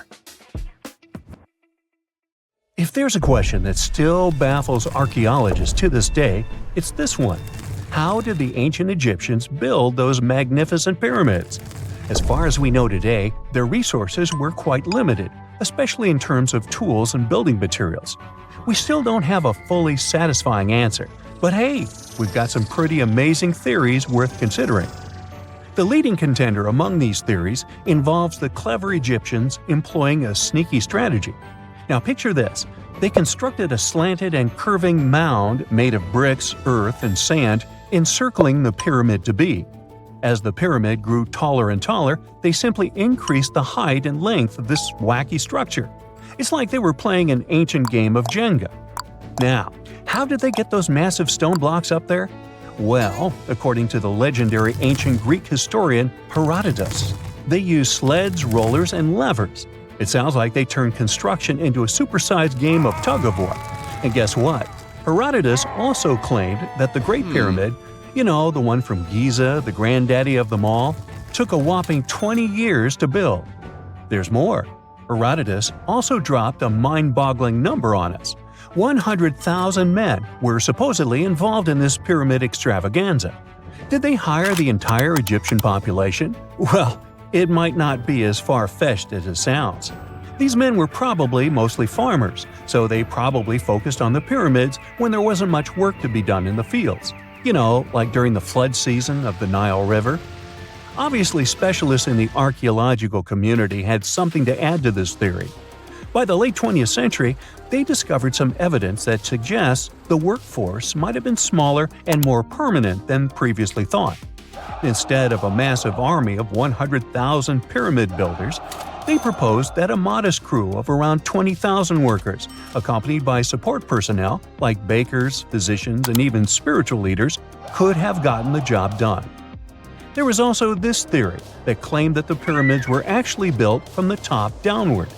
If there's a question that still baffles archaeologists to this day, it's this one. How did the ancient Egyptians build those magnificent pyramids? As far as we know today, their resources were quite limited, especially in terms of tools and building materials. We still don't have a fully satisfying answer, but hey, we've got some pretty amazing theories worth considering. The leading contender among these theories involves the clever Egyptians employing a sneaky strategy. Now picture this. They constructed a slanted and curving mound made of bricks, earth, and sand encircling the pyramid to be. As the pyramid grew taller and taller, they simply increased the height and length of this wacky structure. It's like they were playing an ancient game of Jenga. Now, how did they get those massive stone blocks up there? Well, according to the legendary ancient Greek historian Herodotus, they used sleds, rollers, and levers. It sounds like they turned construction into a supersized game of tug-of-war. And guess what? Herodotus also claimed that the Great Pyramid, the one from Giza, the granddaddy of them all, took a whopping 20 years to build. There's more. Herodotus also dropped a mind-boggling number on us. 100,000 men were supposedly involved in this pyramid extravaganza. Did they hire the entire Egyptian population? Well, it might not be as far-fetched as it sounds. These men were probably mostly farmers, so they probably focused on the pyramids when there wasn't much work to be done in the fields. Like during the flood season of the Nile River. Obviously, specialists in the archaeological community had something to add to this theory. By the late 20th century, they discovered some evidence that suggests the workforce might have been smaller and more permanent than previously thought. Instead of a massive army of 100,000 pyramid builders, they proposed that a modest crew of around 20,000 workers, accompanied by support personnel like bakers, physicians, and even spiritual leaders, could have gotten the job done. There was also this theory that claimed that the pyramids were actually built from the top downward.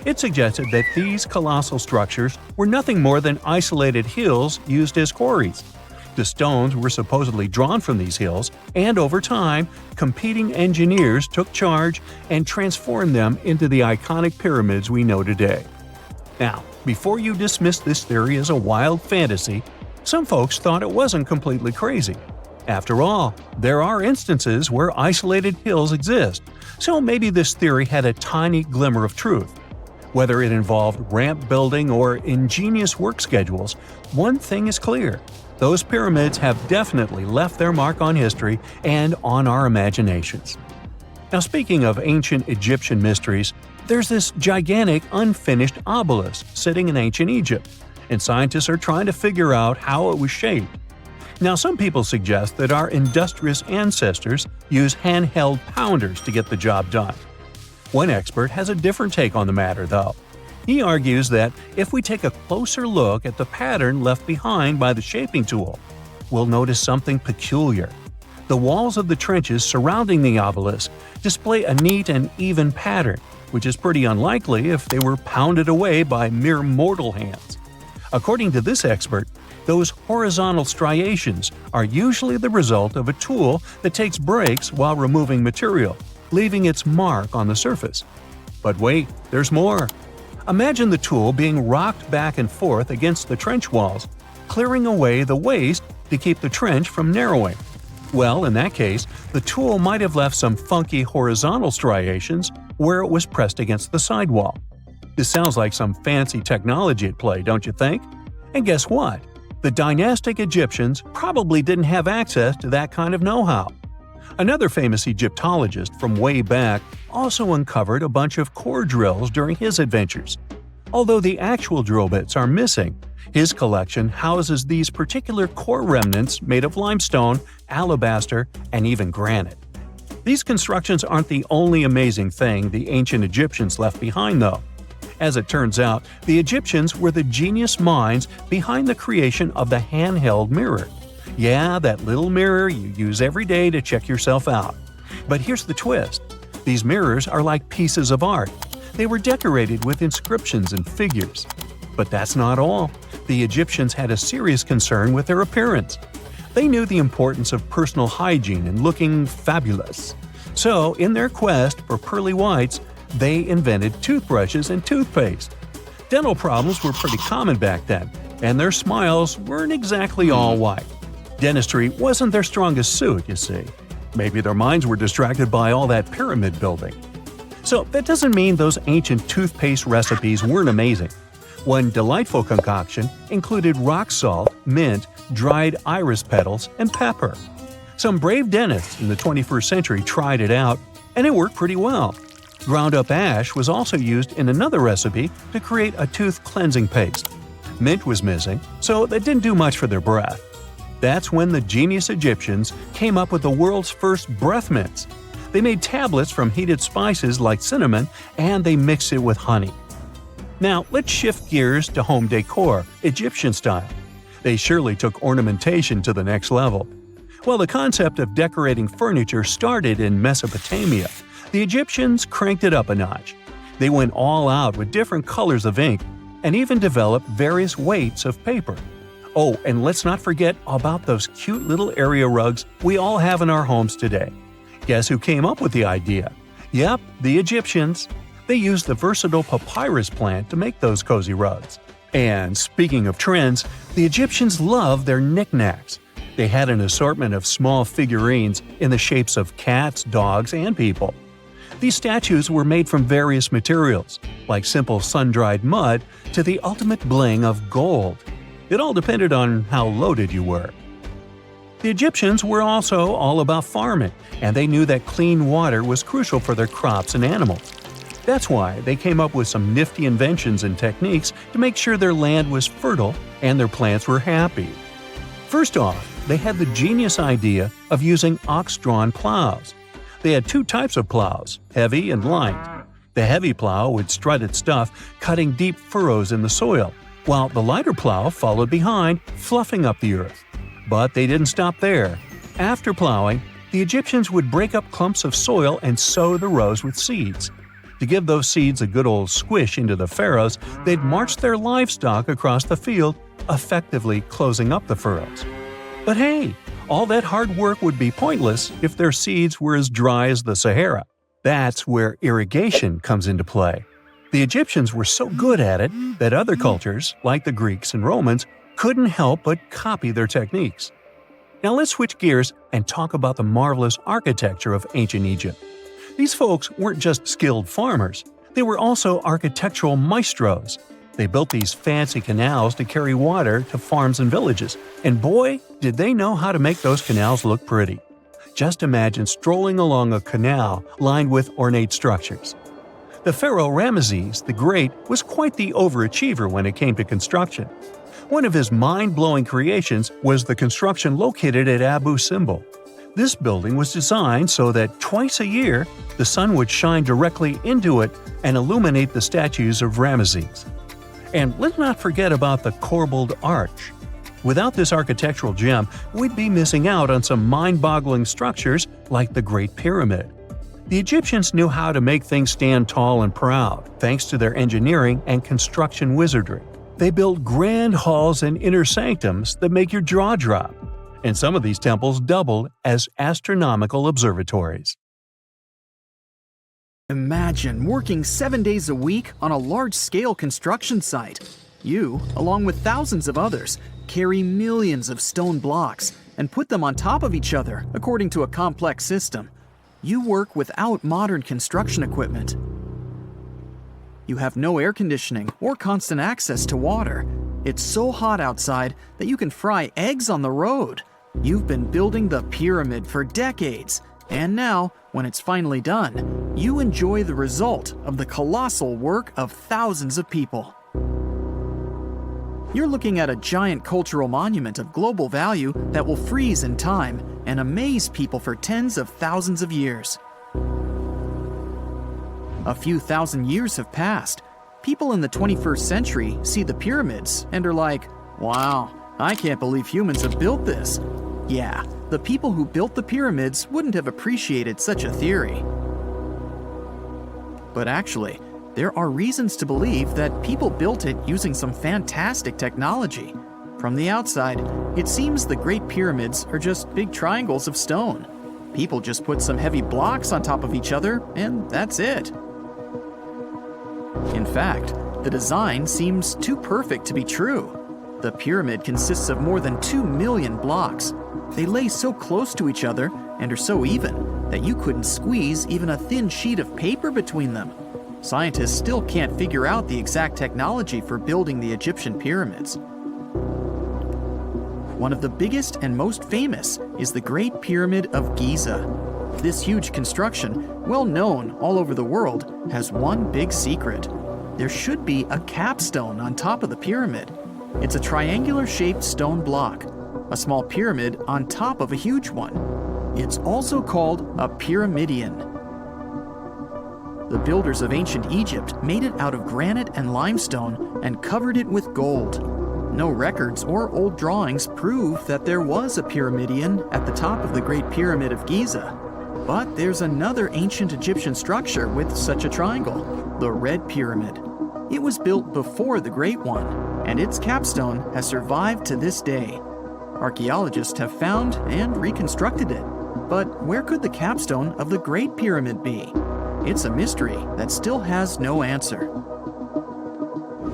It suggested that these colossal structures were nothing more than isolated hills used as quarries. The stones were supposedly drawn from these hills, and over time, competing engineers took charge and transformed them into the iconic pyramids we know today. Now, before you dismiss this theory as a wild fantasy, some folks thought it wasn't completely crazy. After all, there are instances where isolated hills exist, so maybe this theory had a tiny glimmer of truth. Whether it involved ramp building or ingenious work schedules, one thing is clear. Those pyramids have definitely left their mark on history and on our imaginations. Now, speaking of ancient Egyptian mysteries, there's this gigantic unfinished obelisk sitting in ancient Egypt, and scientists are trying to figure out how it was shaped. Now, some people suggest that our industrious ancestors used handheld pounders to get the job done. One expert has a different take on the matter, though. He argues that if we take a closer look at the pattern left behind by the shaping tool, we'll notice something peculiar. The walls of the trenches surrounding the obelisk display a neat and even pattern, which is pretty unlikely if they were pounded away by mere mortal hands. According to this expert, those horizontal striations are usually the result of a tool that takes breaks while removing material, leaving its mark on the surface. But wait, there's more. Imagine the tool being rocked back and forth against the trench walls, clearing away the waste to keep the trench from narrowing. Well, in that case, the tool might have left some funky horizontal striations where it was pressed against the sidewall. This sounds like some fancy technology at play, don't you think? And guess what? The dynastic Egyptians probably didn't have access to that kind of know-how. Another famous Egyptologist from way back also uncovered a bunch of core drills during his adventures. Although the actual drill bits are missing, his collection houses these particular core remnants made of limestone, alabaster, and even granite. These constructions aren't the only amazing thing the ancient Egyptians left behind, though. As it turns out, the Egyptians were the genius minds behind the creation of the handheld mirror. Yeah, that little mirror you use every day to check yourself out. But here's the twist. These mirrors are like pieces of art. They were decorated with inscriptions and figures. But that's not all. The Egyptians had a serious concern with their appearance. They knew the importance of personal hygiene and looking fabulous. So, in their quest for pearly whites, they invented toothbrushes and toothpaste. Dental problems were pretty common back then, and their smiles weren't exactly all white. Dentistry wasn't their strongest suit, you see. Maybe their minds were distracted by all that pyramid building. So that doesn't mean those ancient toothpaste recipes weren't amazing. One delightful concoction included rock salt, mint, dried iris petals, and pepper. Some brave dentists in the 21st century tried it out, and it worked pretty well. Ground-up ash was also used in another recipe to create a tooth cleansing paste. Mint was missing, so that didn't do much for their breath. That's when the genius Egyptians came up with the world's first breath mints. They made tablets from heated spices like cinnamon, and they mixed it with honey. Now, let's shift gears to home decor, Egyptian style. They surely took ornamentation to the next level. While the concept of decorating furniture started in Mesopotamia, the Egyptians cranked it up a notch. They went all out with different colors of ink, and even developed various weights of paper. Oh, and let's not forget about those cute little area rugs we all have in our homes today. Guess who came up with the idea? Yep, the Egyptians. They used the versatile papyrus plant to make those cozy rugs. And speaking of trends, the Egyptians loved their knickknacks. They had an assortment of small figurines in the shapes of cats, dogs, and people. These statues were made from various materials, like simple sun-dried mud to the ultimate bling of gold. It all depended on how loaded you were. The Egyptians were also all about farming, and they knew that clean water was crucial for their crops and animals. That's why they came up with some nifty inventions and techniques to make sure their land was fertile and their plants were happy. First off, they had the genius idea of using ox-drawn plows. They had two types of plows, heavy and light. The heavy plow would strut its stuff, cutting deep furrows in the soil, while the lighter plow followed behind, fluffing up the earth. But they didn't stop there. After plowing, the Egyptians would break up clumps of soil and sow the rows with seeds. To give those seeds a good old squish into the furrows, they'd march their livestock across the field, effectively closing up the furrows. But hey, all that hard work would be pointless if their seeds were as dry as the Sahara. That's where irrigation comes into play. The Egyptians were so good at it that other cultures, like the Greeks and Romans, couldn't help but copy their techniques. Now let's switch gears and talk about the marvelous architecture of ancient Egypt. These folks weren't just skilled farmers, they were also architectural maestros. They built these fancy canals to carry water to farms and villages, and boy, did they know how to make those canals look pretty. Just imagine strolling along a canal lined with ornate structures. The pharaoh Ramesses the Great was quite the overachiever when it came to construction. One of his mind-blowing creations was the construction located at Abu Simbel. This building was designed so that twice a year, the sun would shine directly into it and illuminate the statues of Ramesses. And let's not forget about the corbelled arch. Without this architectural gem, we'd be missing out on some mind-boggling structures like the Great Pyramid. The Egyptians knew how to make things stand tall and proud, thanks to their engineering and construction wizardry. They built grand halls and inner sanctums that make your jaw drop. And some of these temples doubled as astronomical observatories. Imagine working 7 days a week on a large-scale construction site. You, along with thousands of others, carry millions of stone blocks and put them on top of each other according to a complex system. You work without modern construction equipment. You have no air conditioning or constant access to water. It's so hot outside that you can fry eggs on the road. You've been building the pyramid for decades, and now, when it's finally done, you enjoy the result of the colossal work of thousands of people. You're looking at a giant cultural monument of global value that will freeze in time and amaze people for tens of thousands of years. A few thousand years have passed. People in the 21st century see the pyramids and are like, wow, I can't believe humans have built this. Yeah, the people who built the pyramids wouldn't have appreciated such a theory. But actually, there are reasons to believe that people built it using some fantastic technology. From the outside, it seems the Great Pyramids are just big triangles of stone. People just put some heavy blocks on top of each other, and that's it. In fact, the design seems too perfect to be true. The pyramid consists of more than 2 million blocks. They lay so close to each other and are so even that you couldn't squeeze even a thin sheet of paper between them. Scientists still can't figure out the exact technology for building the Egyptian pyramids. One of the biggest and most famous is the Great Pyramid of Giza. This huge construction, well known all over the world, has one big secret. There should be a capstone on top of the pyramid. It's a triangular-shaped stone block, a small pyramid on top of a huge one. It's also called a pyramidion. The builders of ancient Egypt made it out of granite and limestone and covered it with gold. No records or old drawings prove that there was a pyramidion at the top of the Great Pyramid of Giza. But there's another ancient Egyptian structure with such a triangle, the Red Pyramid. It was built before the Great One, and its capstone has survived to this day. Archaeologists have found and reconstructed it. But where could the capstone of the Great Pyramid be? It's a mystery that still has no answer.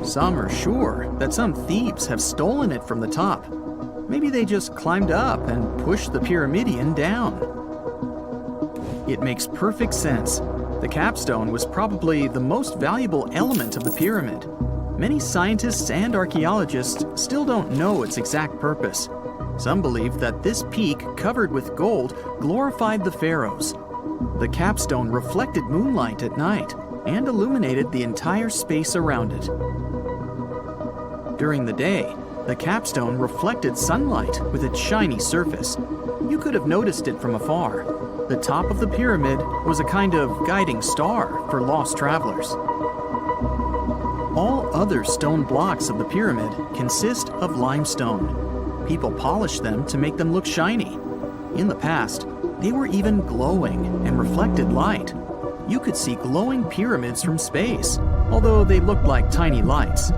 Some are sure that some thieves have stolen it from the top. Maybe they just climbed up and pushed the pyramidion down. It makes perfect sense. The capstone was probably the most valuable element of the pyramid. Many scientists and archaeologists still don't know its exact purpose. Some believe that this peak covered with gold glorified the pharaohs. The capstone reflected moonlight at night and illuminated the entire space around it. During the day, the capstone reflected sunlight with its shiny surface. You could have noticed it from afar. The top of the pyramid was a kind of guiding star for lost travelers. All other stone blocks of the pyramid consist of limestone. People polished them to make them look shiny. In the past, they were even glowing and reflected light. You could see glowing pyramids from space, although they looked like tiny lights.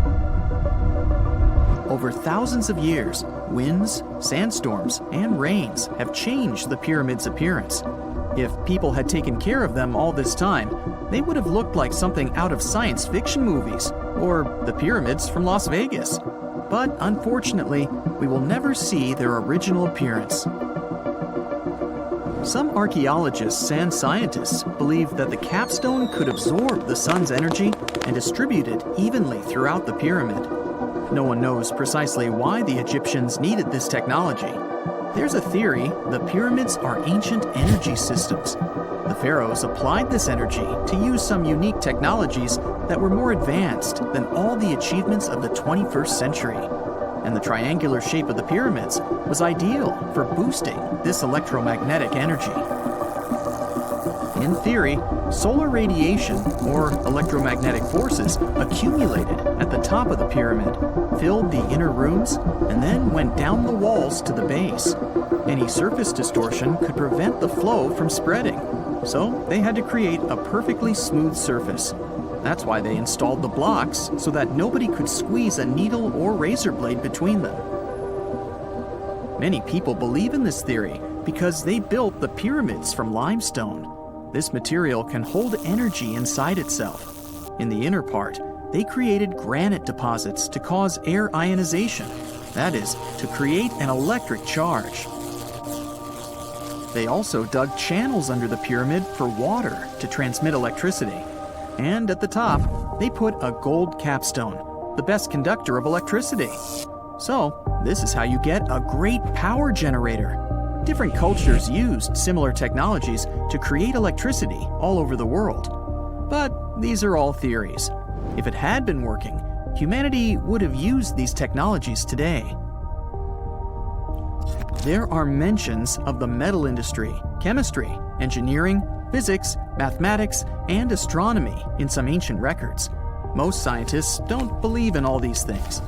Over thousands of years, winds, sandstorms, and rains have changed the pyramid's appearance. If people had taken care of them all this time, they would have looked like something out of science fiction movies, or the pyramids from Las Vegas. But unfortunately, we will never see their original appearance. Some archaeologists and scientists believe that the capstone could absorb the sun's energy and distribute it evenly throughout the pyramid. No one knows precisely why the Egyptians needed this technology. There's a theory the pyramids are ancient energy systems. The pharaohs applied this energy to use some unique technologies that were more advanced than all the achievements of the 21st century. And the triangular shape of the pyramids was ideal for boosting this electromagnetic energy. In theory, solar radiation, or electromagnetic forces, accumulated at the top of the pyramid, filled the inner rooms, and then went down the walls to the base. Any surface distortion could prevent the flow from spreading, so they had to create a perfectly smooth surface. That's why they installed the blocks so that nobody could squeeze a needle or razor blade between them. Many people believe in this theory because they built the pyramids from limestone. This material can hold energy inside itself. In the inner part, they created granite deposits to cause air ionization, that is, to create an electric charge. They also dug channels under the pyramid for water to transmit electricity. And at the top, they put a gold capstone, the best conductor of electricity. So, this is how you get a great power generator. Different cultures used similar technologies to create electricity all over the world. But these are all theories. If it had been working, humanity would have used these technologies today. There are mentions of the metal industry, chemistry, engineering, physics, mathematics, and astronomy in some ancient records. Most scientists don't believe in all these things.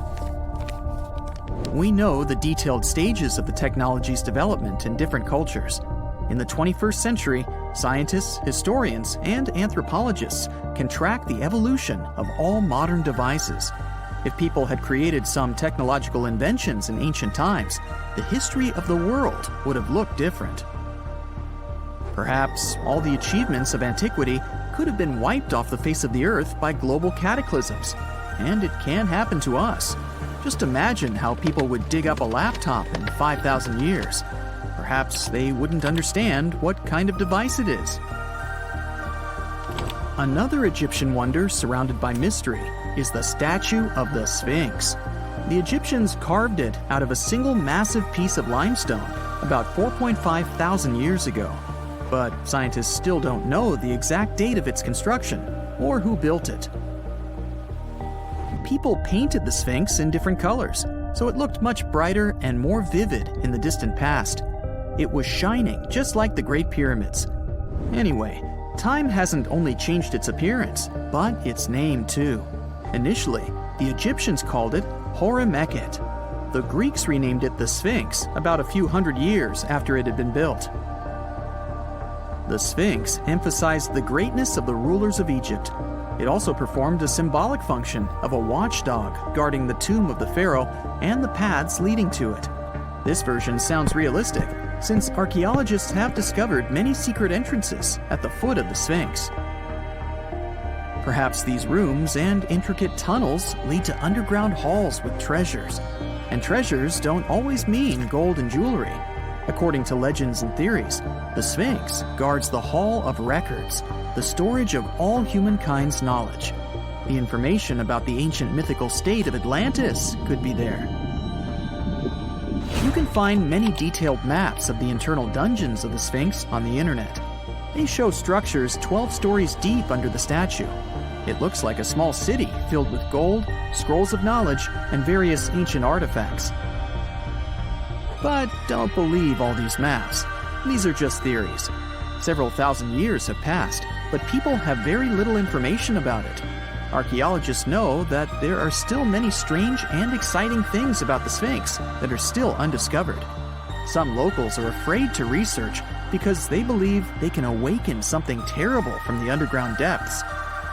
We know the detailed stages of the technology's development in different cultures. In the 21st century, scientists, historians, and anthropologists can track the evolution of all modern devices. If people had created some technological inventions in ancient times, the history of the world would have looked different. Perhaps all the achievements of antiquity could have been wiped off the face of the earth by global cataclysms. And it can happen to us. Just imagine how people would dig up a laptop in 5,000 years. Perhaps they wouldn't understand what kind of device it is. Another Egyptian wonder surrounded by mystery is the statue of the Sphinx. The Egyptians carved it out of a single massive piece of limestone about 4.5 thousand years ago. But scientists still don't know the exact date of its construction or who built it. People painted the Sphinx in different colors, so it looked much brighter and more vivid in the distant past. It was shining just like the Great Pyramids. Anyway, time hasn't only changed its appearance, but its name too. Initially, the Egyptians called it Hor-Mekhet. The Greeks renamed it the Sphinx about a few hundred years after it had been built. The Sphinx emphasized the greatness of the rulers of Egypt. It also performed a symbolic function of a watchdog guarding the tomb of the pharaoh and the paths leading to it. This version sounds realistic, since archaeologists have discovered many secret entrances at the foot of the Sphinx. Perhaps these rooms and intricate tunnels lead to underground halls with treasures. And treasures don't always mean gold and jewelry. According to legends and theories, the Sphinx guards the Hall of Records, the storage of all humankind's knowledge. The information about the ancient mythical state of Atlantis could be there. You can find many detailed maps of the internal dungeons of the Sphinx on the internet. They show structures 12 stories deep under the statue. It looks like a small city filled with gold, scrolls of knowledge, and various ancient artifacts. But don't believe all these maps. These are just theories. Several thousand years have passed, but people have very little information about it. Archaeologists know that there are still many strange and exciting things about the Sphinx that are still undiscovered. Some locals are afraid to research because they believe they can awaken something terrible from the underground depths.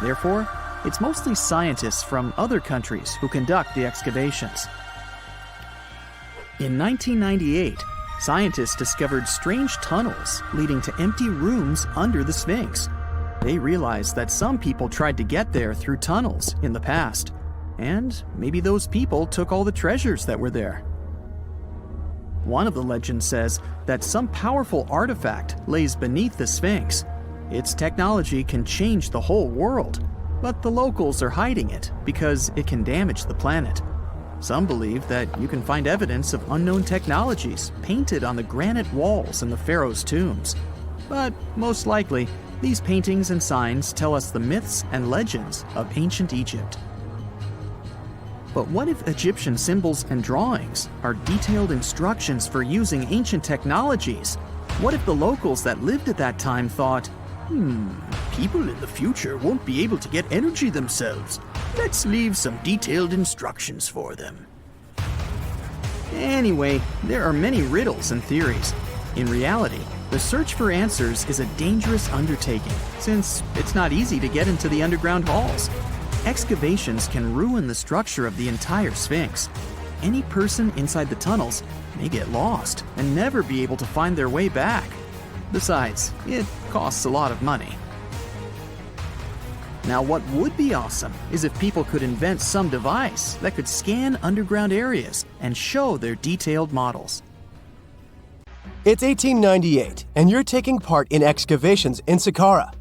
Therefore, it's mostly scientists from other countries who conduct the excavations. In 1998, scientists discovered strange tunnels leading to empty rooms under the Sphinx. They realized that some people tried to get there through tunnels in the past, and maybe those people took all the treasures that were there. One of the legends says that some powerful artifact lays beneath the Sphinx. Its technology can change the whole world, but the locals are hiding it because it can damage the planet. Some believe that you can find evidence of unknown technologies painted on the granite walls in the pharaoh's tombs. But most likely, these paintings and signs tell us the myths and legends of ancient Egypt. But what if Egyptian symbols and drawings are detailed instructions for using ancient technologies? What if the locals that lived at that time thought, people in the future won't be able to get energy themselves. Let's leave some detailed instructions for them. Anyway, there are many riddles and theories. In reality, the search for answers is a dangerous undertaking, since it's not easy to get into the underground halls. Excavations can ruin the structure of the entire Sphinx. Any person inside the tunnels may get lost and never be able to find their way back. Besides, it costs a lot of money. Now, what would be awesome is if people could invent some device that could scan underground areas and show their detailed models. It's 1898, and you're taking part in excavations in Saqqara.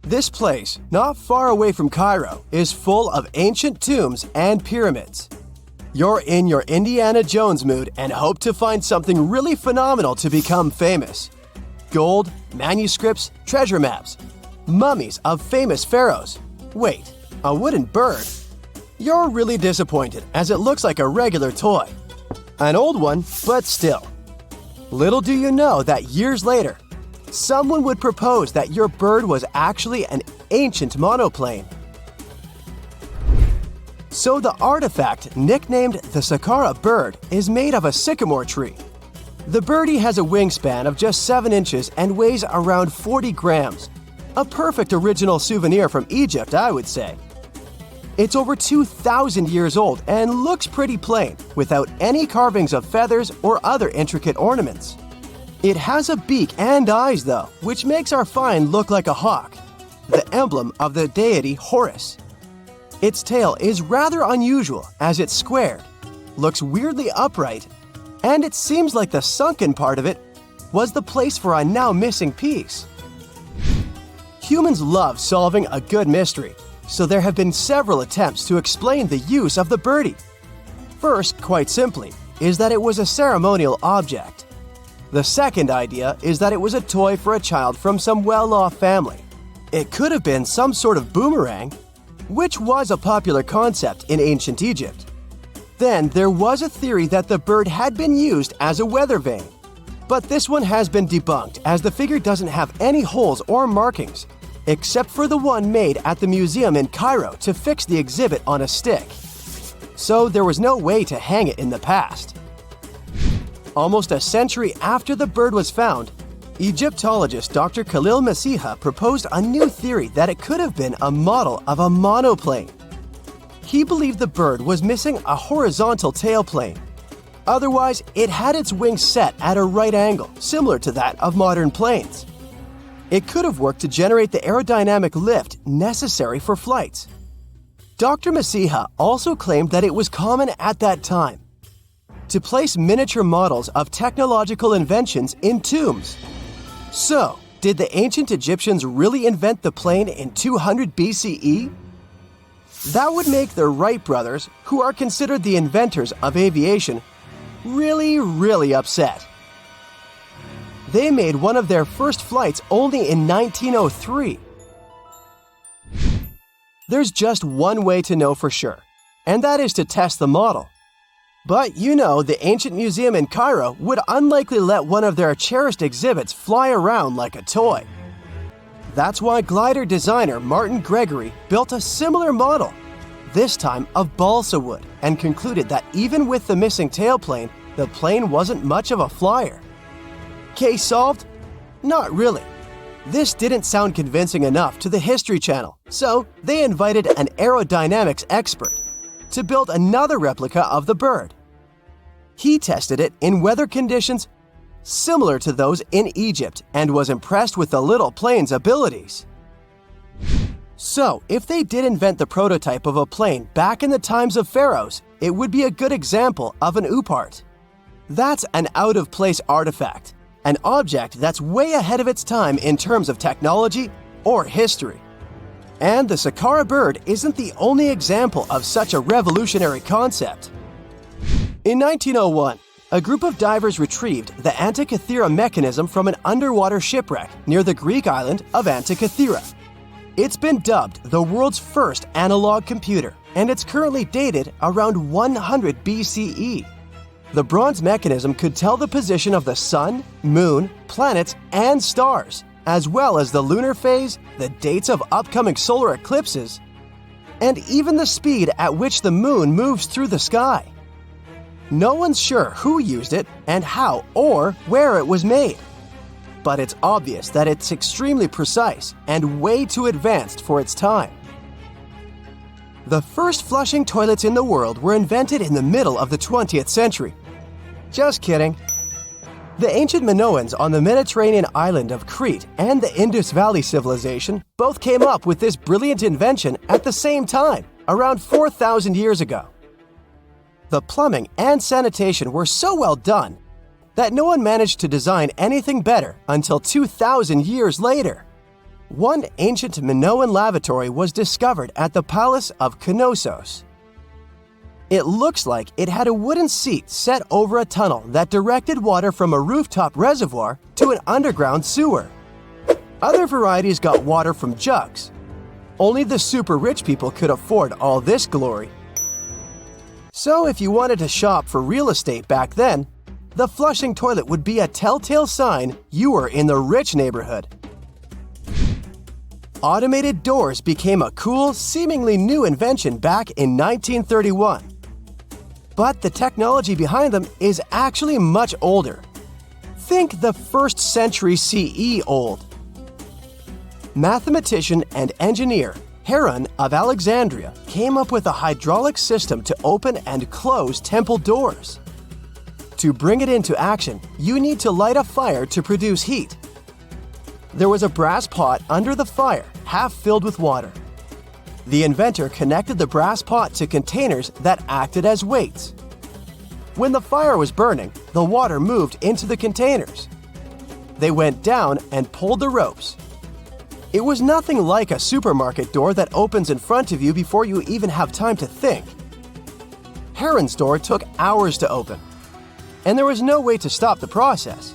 This place, not far away from Cairo, is full of ancient tombs and pyramids. You're in your Indiana Jones mood and hope to find something really phenomenal to become famous. Gold, manuscripts, treasure maps, mummies of famous pharaohs. Wait, a wooden bird? You're really disappointed as it looks like a regular toy. An old one, but still. Little do you know that years later, someone would propose that your bird was actually an ancient monoplane. So the artifact, nicknamed the Saqqara bird, is made of a sycamore tree. The birdie has a wingspan of just 7 inches and weighs around 40 grams. A perfect original souvenir from Egypt, I would say. It's over 2,000 years old and looks pretty plain, without any carvings of feathers or other intricate ornaments. It has a beak and eyes, though, which makes our find look like a hawk, the emblem of the deity Horus. Its tail is rather unusual as it's squared, looks weirdly upright, and it seems like the sunken part of it was the place for a now missing piece. Humans love solving a good mystery, so there have been several attempts to explain the use of the birdie. First, quite simply, is that it was a ceremonial object. The second idea is that it was a toy for a child from some well-off family. It could have been some sort of boomerang, which was a popular concept in ancient Egypt. Then there was a theory that the bird had been used as a weather vane. But this one has been debunked as the figure doesn't have any holes or markings, except for the one made at the museum in Cairo to fix the exhibit on a stick. So there was no way to hang it in the past. Almost a century after the bird was found, Egyptologist Dr. Khalil Masiha proposed a new theory that it could have been a model of a monoplane. He believed the bird was missing a horizontal tailplane. Otherwise, it had its wings set at a right angle, similar to that of modern planes. It could have worked to generate the aerodynamic lift necessary for flights. Dr. Masiha also claimed that it was common at that time to place miniature models of technological inventions in tombs. So, did the ancient Egyptians really invent the plane in 200 BCE? That would make the Wright brothers, who are considered the inventors of aviation, really upset. They made one of their first flights only in 1903. There's just one way to know for sure, and that is to test the model. But you know, the ancient museum in Cairo would unlikely let one of their cherished exhibits fly around like a toy. That's why glider designer Martin Gregory built a similar model, this time of balsa wood, and concluded that even with the missing tailplane, the plane wasn't much of a flyer. Case solved? Not really. This didn't sound convincing enough to the History Channel, so they invited an aerodynamics expert to build another replica of the bird. He tested it in weather conditions similar to those in Egypt and was impressed with the little plane's abilities. So, if they did invent the prototype of a plane back in the times of pharaohs, it would be a good example of an oupart. That's an out-of-place artifact, an object that's way ahead of its time in terms of technology or history. And the Saqqara bird isn't the only example of such a revolutionary concept. In 1901, a group of divers retrieved the Antiquity mechanism from an underwater shipwreck near the Greek island of Antiquity. It's been dubbed the world's first analog computer, and it's currently dated around 100 BCE. The bronze mechanism could tell the position of the sun, moon, planets, and stars, as well as the lunar phase, the dates of upcoming solar eclipses, and even the speed at which the moon moves through the sky. No one's sure who used it and how or where it was made, but it's obvious that it's extremely precise and way too advanced for its time. The first flushing toilets in the world were invented in the middle of the 20th century. Just kidding. The ancient Minoans on the Mediterranean island of Crete and the Indus Valley civilization both came up with this brilliant invention at the same time, around 4,000 years ago. The plumbing and sanitation were so well done that no one managed to design anything better until 2,000 years later. One ancient Minoan lavatory was discovered at the Palace of Knossos. It looks like it had a wooden seat set over a tunnel that directed water from a rooftop reservoir to an underground sewer. Other varieties got water from jugs. Only the super rich people could afford all this glory. So if you wanted to shop for real estate back then, the flushing toilet would be a telltale sign you were in the rich neighborhood. Automated doors became a cool, seemingly new invention back in 1931. But the technology behind them is actually much older. Think the 1st century CE old. Mathematician and engineer Heron of Alexandria came up with a hydraulic system to open and close temple doors. To bring it into action, you need to light a fire to produce heat. There was a brass pot under the fire, half filled with water. The inventor connected the brass pot to containers that acted as weights. When the fire was burning, the water moved into the containers. They went down and pulled the ropes. It was nothing like a supermarket door that opens in front of you before you even have time to think. Heron's door took hours to open, and there was no way to stop the process.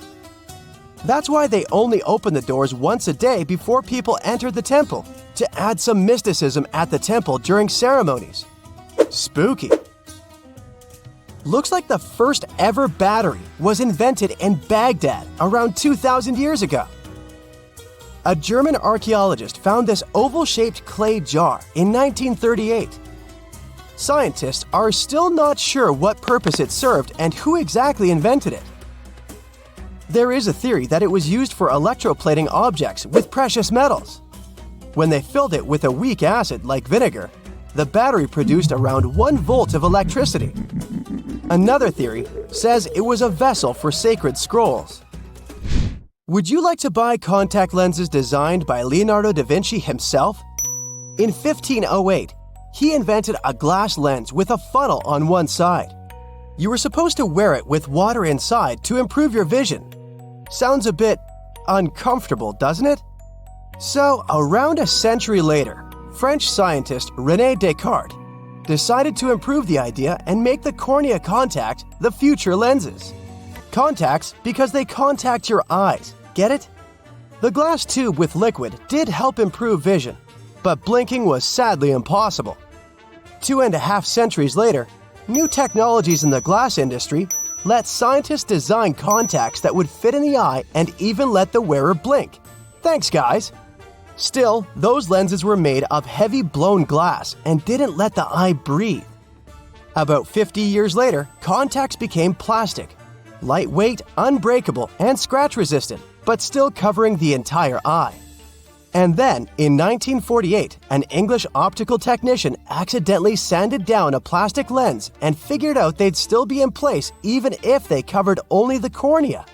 That's why they only opened the doors once a day before people entered the temple, to add some mysticism at the temple during ceremonies. Spooky. Looks like the first ever battery was invented in Baghdad around 2,000 years ago. A German archaeologist found this oval-shaped clay jar in 1938. Scientists are still not sure what purpose it served and who exactly invented it. There is a theory that it was used for electroplating objects with precious metals. When they filled it with a weak acid like vinegar, the battery produced around 1 volt of electricity. Another theory says it was a vessel for sacred scrolls. Would you like to buy contact lenses designed by Leonardo da Vinci himself? In 1508, he invented a glass lens with a funnel on one side. You were supposed to wear it with water inside to improve your vision. Sounds a bit uncomfortable, doesn't it? So, around a century later, French scientist René Descartes decided to improve the idea and make the cornea contact the future lenses. Contacts because they contact your eyes, get it? The glass tube with liquid did help improve vision, but blinking was sadly impossible. 2.5 centuries later, new technologies in the glass industry let scientists design contacts that would fit in the eye and even let the wearer blink. Thanks, guys! Still, those lenses were made of heavy blown glass and didn't let the eye breathe. About 50 years later, contacts became plastic, lightweight, unbreakable, and scratch-resistant, but still covering the entire eye. And then, in 1948, an English optical technician accidentally sanded down a plastic lens and figured out they'd still be in place even if they covered only the cornea.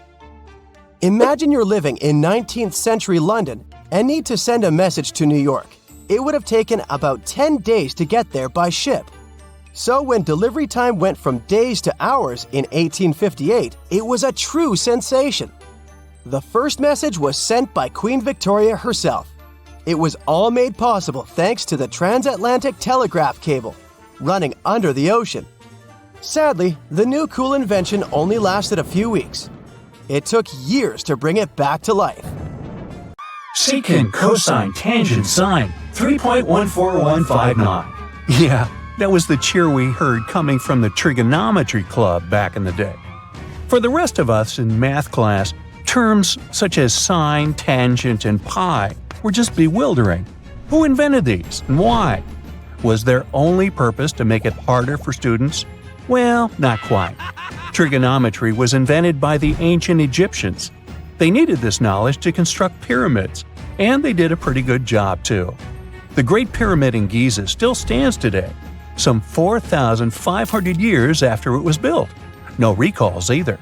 Imagine you're living in 19th century London and need to send a message to New York. It would have taken about 10 days to get there by ship. So when delivery time went from days to hours in 1858, it was a true sensation. The first message was sent by Queen Victoria herself. It was all made possible thanks to the transatlantic telegraph cable, running under the ocean. Sadly, the new cool invention only lasted a few weeks. It took years to bring it back to life. Secant, cosine, tangent, sine, 3.14159. Yeah, that was the cheer we heard coming from the trigonometry club back in the day. For the rest of us in math class, terms such as sine, tangent, and pi were just bewildering. Who invented these and why? Was their only purpose to make it harder for students? Well, not quite. Trigonometry was invented by the ancient Egyptians. They needed this knowledge to construct pyramids, and they did a pretty good job too. The Great Pyramid in Giza still stands today, some 4,500 years after it was built. No recalls either.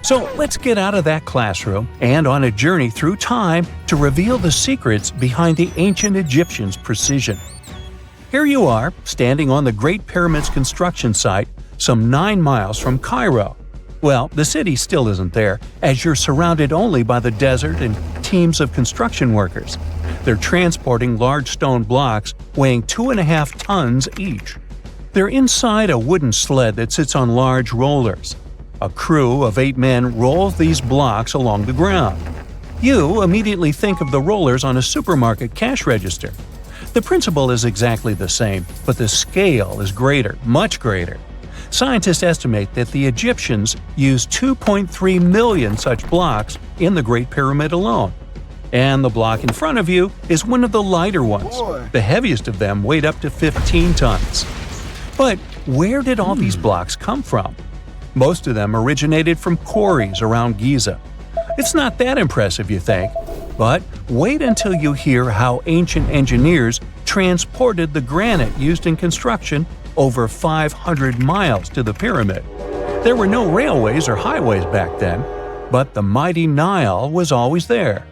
So let's get out of that classroom and on a journey through time to reveal the secrets behind the ancient Egyptians' precision. Here you are, standing on the Great Pyramid's construction site, some 9 miles from Cairo. Well, the city still isn't there, as you're surrounded only by the desert and teams of construction workers. They're transporting large stone blocks weighing 2.5 tons each. They're inside a wooden sled that sits on large rollers. A crew of 8 men rolls these blocks along the ground. You immediately think of the rollers on a supermarket cash register. The principle is exactly the same, but the scale is greater, much greater. Scientists estimate that the Egyptians used 2.3 million such blocks in the Great Pyramid alone. And the block in front of you is one of the lighter ones. The heaviest of them weighed up to 15 tons. But where did all these blocks come from? Most of them originated from quarries around Giza. It's not that impressive, you think? But wait until you hear how ancient engineers transported the granite used in construction over 500 miles to the pyramid. There were no railways or highways back then, but the mighty Nile was always there.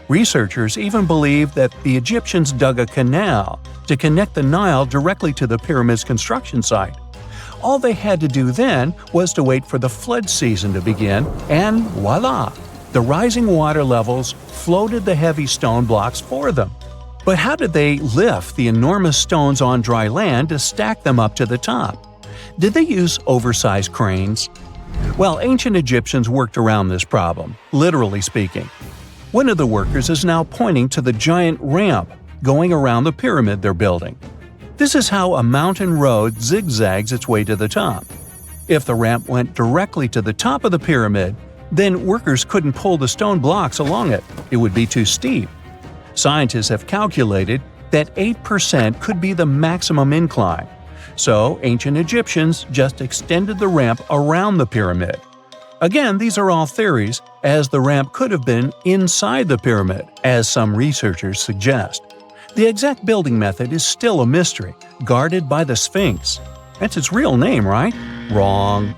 Researchers even believe that the Egyptians dug a canal to connect the Nile directly to the pyramid's construction site. All they had to do then was to wait for the flood season to begin, and voila! The rising water levels floated the heavy stone blocks for them. But how did they lift the enormous stones on dry land to stack them up to the top? Did they use oversized cranes? Well, ancient Egyptians worked around this problem, literally speaking. One of the workers is now pointing to the giant ramp going around the pyramid they're building. This is how a mountain road zigzags its way to the top. If the ramp went directly to the top of the pyramid, then workers couldn't pull the stone blocks along it. It would be too steep. Scientists have calculated that 8% could be the maximum incline. So ancient Egyptians just extended the ramp around the pyramid. Again, these are all theories, as the ramp could have been inside the pyramid, as some researchers suggest. The exact building method is still a mystery, guarded by the Sphinx. That's its real name, right? Wrong.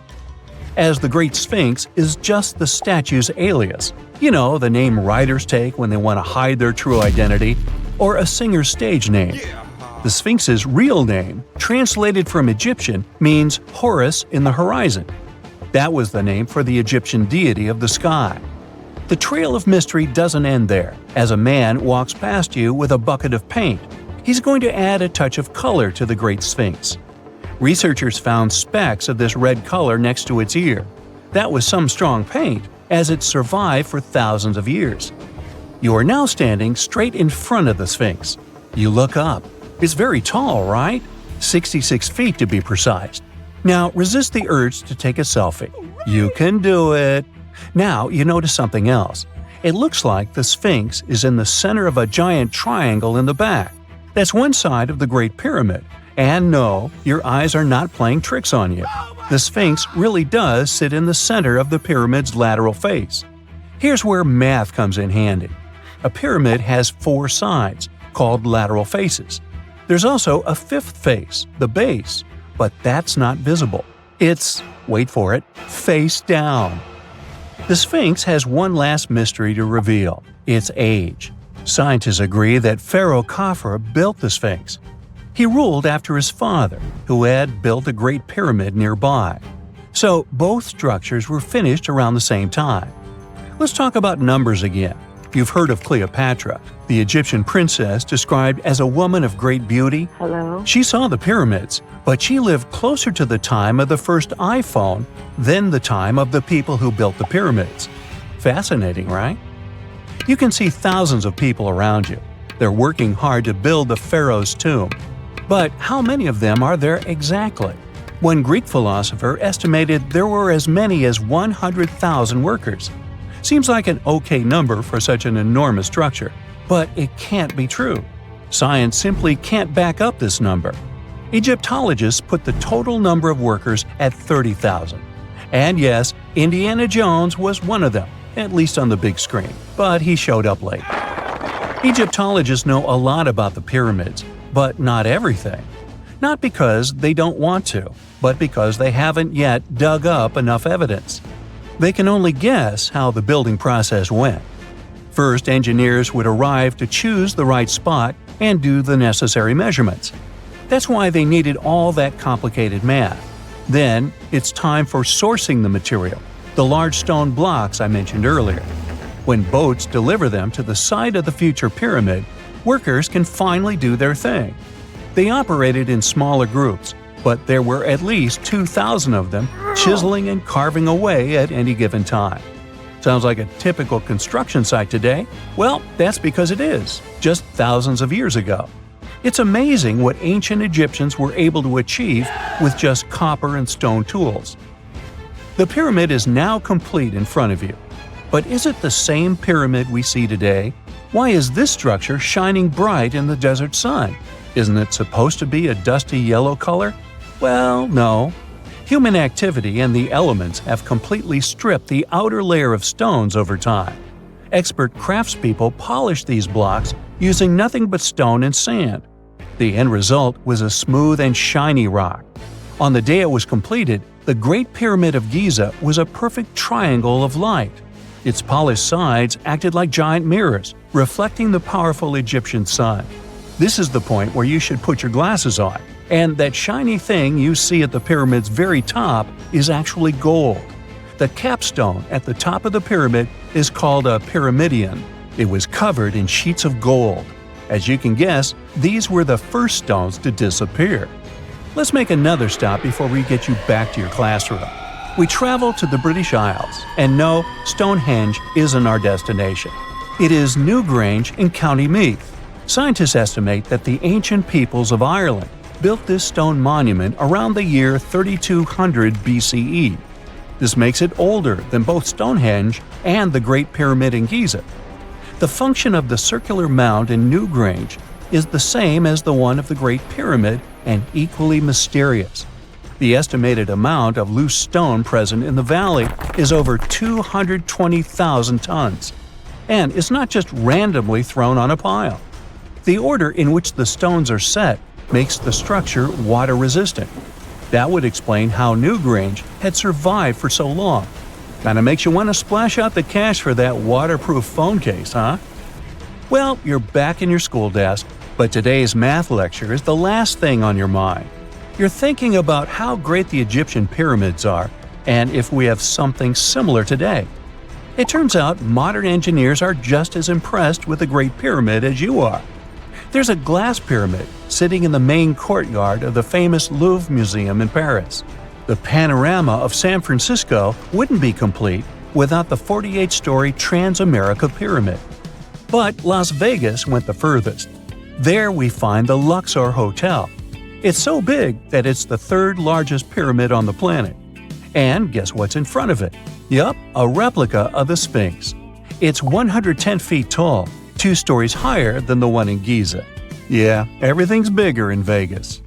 As the Great Sphinx is just the statue's alias. You know, the name writers take when they want to hide their true identity, or a singer's stage name. The Sphinx's real name, translated from Egyptian, means Horus in the horizon. That was the name for the Egyptian deity of the sky. The trail of mystery doesn't end there. As a man walks past you with a bucket of paint, he's going to add a touch of color to the Great Sphinx. Researchers found specks of this red color next to its ear. That was some strong paint, as it survived for thousands of years. You are now standing straight in front of the Sphinx. You look up. It's very tall, right? 66 feet to be precise. Now resist the urge to take a selfie. You can do it. Now you notice something else. It looks like the Sphinx is in the center of a giant triangle in the back. That's one side of the Great Pyramid. And no, your eyes are not playing tricks on you. The Sphinx really does sit in the center of the pyramid's lateral face. Here's where math comes in handy. A pyramid has 4 sides, called lateral faces. There's also a 5th face, the base, but that's not visible. It's, wait for it, face down. The Sphinx has one last mystery to reveal: its age. Scientists agree that Pharaoh Khafre built the Sphinx. He ruled after his father, who had built a great pyramid nearby. So both structures were finished around the same time. Let's talk about numbers again. You've heard of Cleopatra, the Egyptian princess described as a woman of great beauty. Hello? She saw the pyramids, but she lived closer to the time of the first iPhone than the time of the people who built the pyramids. Fascinating, right? You can see thousands of people around you. They're working hard to build the pharaoh's tomb. But how many of them are there exactly? One Greek philosopher estimated there were as many as 100,000 workers. Seems like an okay number for such an enormous structure, but it can't be true. Science simply can't back up this number. Egyptologists put the total number of workers at 30,000. And yes, Indiana Jones was one of them, at least on the big screen, but he showed up late. Egyptologists know a lot about the pyramids, but not everything. Not because they don't want to, but because they haven't yet dug up enough evidence. They can only guess how the building process went. First, engineers would arrive to choose the right spot and do the necessary measurements. That's why they needed all that complicated math. Then, it's time for sourcing the material, the large stone blocks I mentioned earlier. When boats deliver them to the site of the future pyramid, workers can finally do their thing. They operated in smaller groups, but there were at least 2,000 of them chiseling and carving away at any given time. Sounds like a typical construction site today? Well, that's because it is, just thousands of years ago. It's amazing what ancient Egyptians were able to achieve with just copper and stone tools. The pyramid is now complete in front of you. But is it the same pyramid we see today? Why is this structure shining bright in the desert sun? Isn't it supposed to be a dusty yellow color? Well, no. Human activity and the elements have completely stripped the outer layer of stones over time. Expert craftspeople polished these blocks using nothing but stone and sand. The end result was a smooth and shiny rock. On the day it was completed, the Great Pyramid of Giza was a perfect triangle of light. Its polished sides acted like giant mirrors, reflecting the powerful Egyptian sun. This is the point where you should put your glasses on, and that shiny thing you see at the pyramid's very top is actually gold. The capstone at the top of the pyramid is called a pyramidion. It was covered in sheets of gold. As you can guess, these were the first stones to disappear. Let's make another stop before we get you back to your classroom. We travel to the British Isles, and no, Stonehenge isn't our destination. It is Newgrange in County Meath. Scientists estimate that the ancient peoples of Ireland built this stone monument around the year 3200 BCE. This makes it older than both Stonehenge and the Great Pyramid in Giza. The function of the circular mound in Newgrange is the same as the one of the Great Pyramid and equally mysterious. The estimated amount of loose stone present in the valley is over 220,000 tons. And it's not just randomly thrown on a pile. The order in which the stones are set makes the structure water-resistant. That would explain how Newgrange had survived for so long. Kinda makes you want to splash out the cash for that waterproof phone case, huh? Well, you're back in your school desk, but today's math lecture is the last thing on your mind. You're thinking about how great the Egyptian pyramids are, and if we have something similar today. It turns out modern engineers are just as impressed with the Great Pyramid as you are. There's a glass pyramid sitting in the main courtyard of the famous Louvre Museum in Paris. The panorama of San Francisco wouldn't be complete without the 48-story Trans-America Pyramid. But Las Vegas went the furthest. There we find the Luxor Hotel. It's so big that it's the third largest pyramid on the planet. And guess what's in front of it? Yup, a replica of the Sphinx. It's 110 feet tall, 2 stories higher than the one in Giza. Yeah, everything's bigger in Vegas.